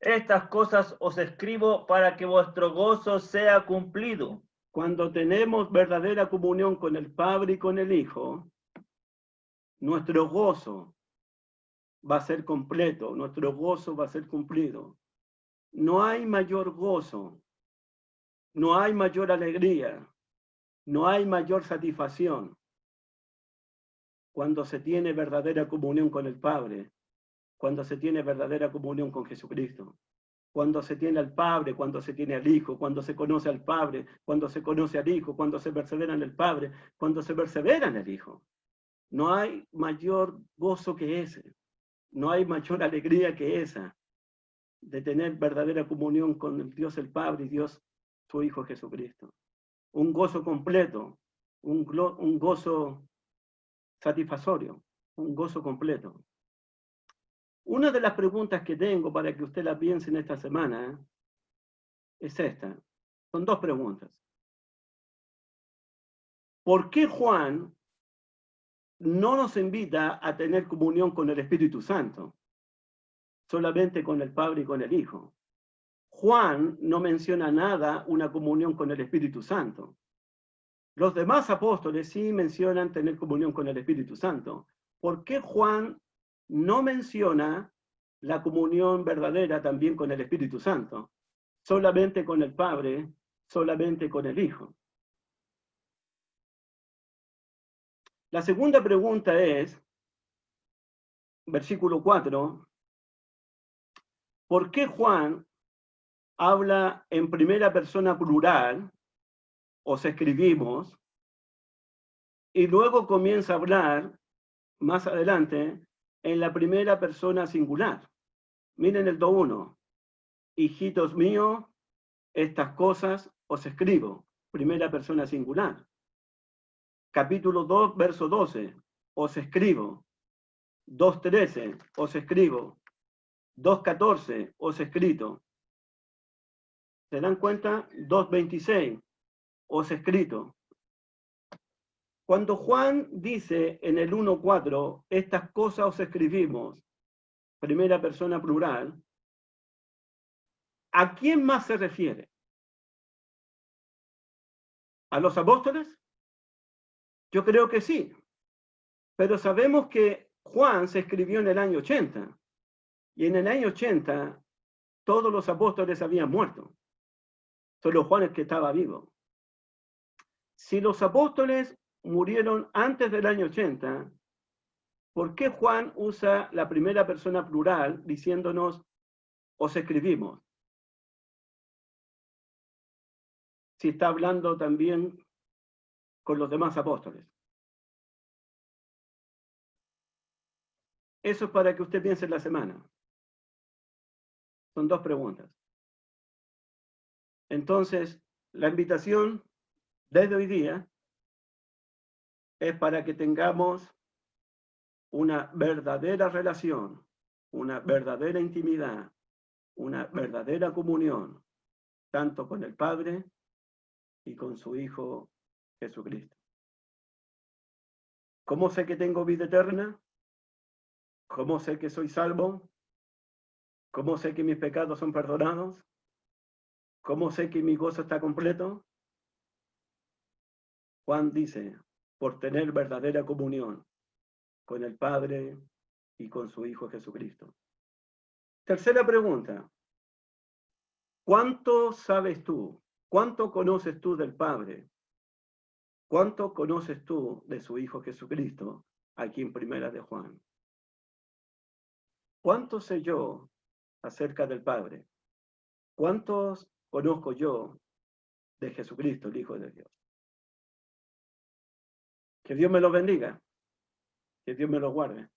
Estas cosas os escribo para que vuestro gozo sea cumplido. Cuando tenemos verdadera comunión con el Padre y con el Hijo, nuestro gozo va a ser completo, nuestro gozo va a ser cumplido. No hay mayor gozo, no hay mayor alegría, no hay mayor satisfacción cuando se tiene verdadera comunión con el Padre, cuando se tiene verdadera comunión con Jesucristo, cuando se tiene al Padre, cuando se tiene al Hijo, cuando se conoce al Padre, cuando se conoce al Hijo, cuando se persevera en el Padre, cuando se persevera en el Hijo. No hay mayor gozo que ese, no hay mayor alegría que esa, de tener verdadera comunión con el Dios el Padre y Dios su Hijo Jesucristo. Un gozo completo, un gozo satisfactorio, un gozo completo. Una de las preguntas que tengo para que usted la piense en esta semana es esta. Son dos preguntas. ¿Por qué Juan no nos invita a tener comunión con el Espíritu Santo? Solamente con el Padre y con el Hijo. Juan no menciona nada una comunión con el Espíritu Santo. Los demás apóstoles sí mencionan tener comunión con el Espíritu Santo. ¿Por qué Juan no menciona la comunión verdadera también con el Espíritu Santo, solamente con el Padre, solamente con el Hijo. La segunda pregunta es, versículo 4, ¿por qué Juan habla en primera persona plural, os escribimos, y luego comienza a hablar más adelante en la primera persona singular? Miren el 2:1. Hijitos míos, estas cosas os escribo. Primera persona singular. Capítulo 2, verso 12. Os escribo. 2:13. Os escribo. 2:14. Os escrito. ¿Se dan cuenta? 2:26. Os escrito. Cuando Juan dice en el 1:4, estas cosas os escribimos, primera persona plural, ¿a quién más se refiere? ¿A los apóstoles? Yo creo que sí. Pero sabemos que Juan se escribió en el año 80. Y en el año 80 todos los apóstoles habían muerto. Solo Juan es que estaba vivo. Si los apóstoles murieron antes del año 80, ¿por qué Juan usa la primera persona plural diciéndonos, os escribimos? Si está hablando también con los demás apóstoles. Eso es para que usted piense en la semana. Son dos preguntas. Entonces, la invitación desde hoy día es para que tengamos una verdadera relación, una verdadera intimidad, una verdadera comunión, tanto con el Padre y con su Hijo Jesucristo. ¿Cómo sé que tengo vida eterna? ¿Cómo sé que soy salvo? ¿Cómo sé que mis pecados son perdonados? ¿Cómo sé que mi gozo está completo? Juan dice, por tener verdadera comunión con el Padre y con su Hijo Jesucristo. Tercera pregunta. ¿Cuánto sabes tú? ¿Cuánto conoces tú del Padre? ¿Cuánto conoces tú de su Hijo Jesucristo? Aquí en Primera de Juan. ¿Cuánto sé yo acerca del Padre? ¿Cuántos conozco yo de Jesucristo, el Hijo de Dios? Que Dios me lo bendiga. Que Dios me lo guarde.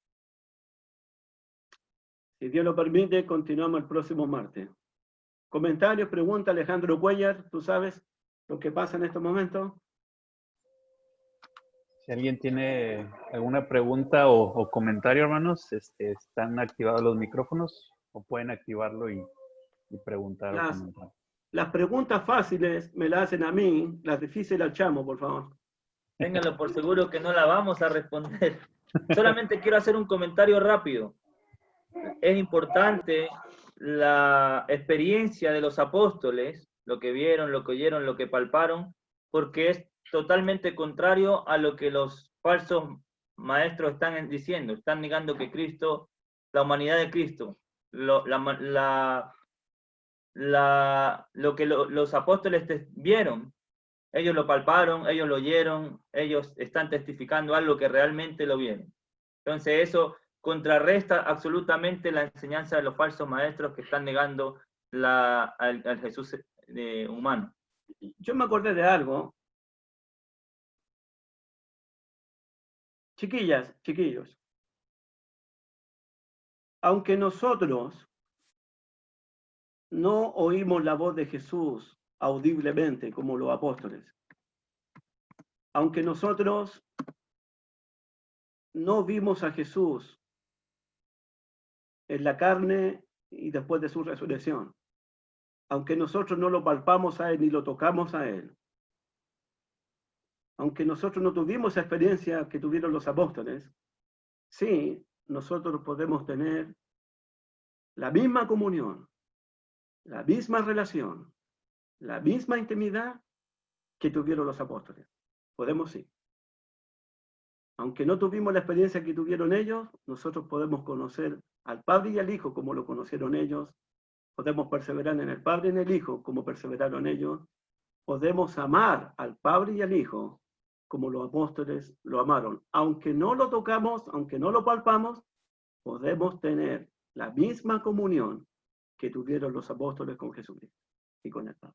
Si Dios lo permite, continuamos el próximo martes. Comentarios, preguntas, Alejandro Cuellar, ¿tú sabes lo que pasa en estos momentos? Si alguien tiene alguna pregunta o comentario, hermanos, están activados los micrófonos o pueden activarlo y preguntar o comentar. Las preguntas fáciles me las hacen a mí, las difíciles al Chamo, por favor. Ténganlo por seguro que no la vamos a responder. Solamente quiero hacer un comentario rápido. Es importante la experiencia de los apóstoles, lo que vieron, lo que oyeron, lo que palparon, porque es totalmente contrario a lo que los falsos maestros están diciendo. Están negando que Cristo, la humanidad de Cristo, lo que los apóstoles vieron, ellos lo palparon, ellos lo oyeron, ellos están testificando algo que realmente lo vieron. Entonces eso contrarresta absolutamente la enseñanza de los falsos maestros que están negando al Jesús humano. Yo me acordé de algo. Chiquillas, chiquillos, aunque nosotros no oímos la voz de Jesús audiblemente como los apóstoles, aunque nosotros no vimos a Jesús en la carne y después de su resurrección, aunque nosotros no lo palpamos a Él ni lo tocamos a Él, aunque nosotros no tuvimos esa experiencia que tuvieron los apóstoles, sí, nosotros podemos tener la misma comunión, la misma relación, la misma intimidad que tuvieron los apóstoles. Podemos sí. Aunque no tuvimos la experiencia que tuvieron ellos, nosotros podemos conocer al Padre y al Hijo como lo conocieron ellos, podemos perseverar en el Padre y en el Hijo como perseveraron ellos, podemos amar al Padre y al Hijo como los apóstoles lo amaron. Aunque no lo tocamos, aunque no lo palpamos, podemos tener la misma comunión que tuvieron los apóstoles con Jesucristo y con el Padre.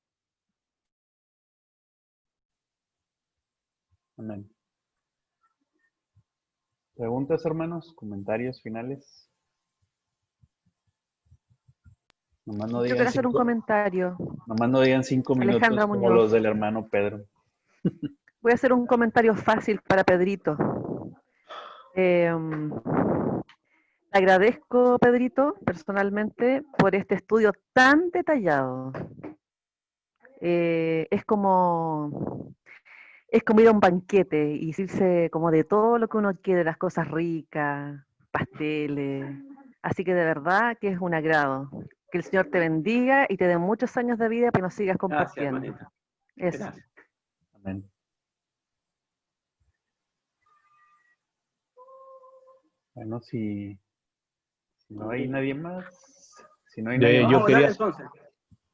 Amén. ¿Preguntas, hermanos? ¿Comentarios finales? Nomás no Yo digan quiero hacer un comentario. Nomás no digan 5 minutos Alejandra como Muñoz. los del hermano Pedro. Voy a hacer un comentario fácil para Pedrito. Agradezco, Pedrito, personalmente, por este estudio tan detallado. Es como ir a un banquete y decirse como de todo lo que uno quiere, las cosas ricas, pasteles. Así que de verdad que es un agrado. Que el Señor te bendiga y te dé muchos años de vida para que nos sigas compartiendo. Gracias, hermanita. Eso. Gracias. Amén. Bueno, si no hay nadie más, si no hay nadie más, Vamos a orar entonces.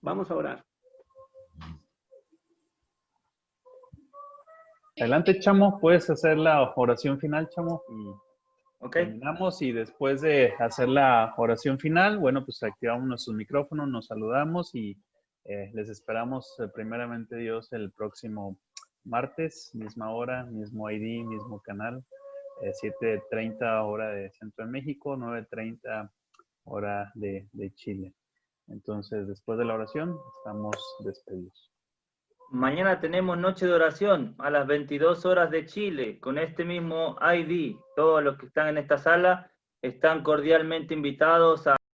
Vamos a orar. Adelante, Chamo, puedes hacer la oración final, Chamo, y ¿Ok? terminamos. Y después de hacer la oración final, bueno, pues activamos nuestros micrófonos, nos saludamos y les esperamos primeramente Dios el próximo martes, misma hora, mismo ID, mismo canal, 7:30 hora de Centro de México, 9:30 hora de Chile. Entonces, después de la oración, estamos despedidos. Mañana tenemos noche de oración a las 22 horas de Chile con este mismo ID. Todos los que están en esta sala están cordialmente invitados a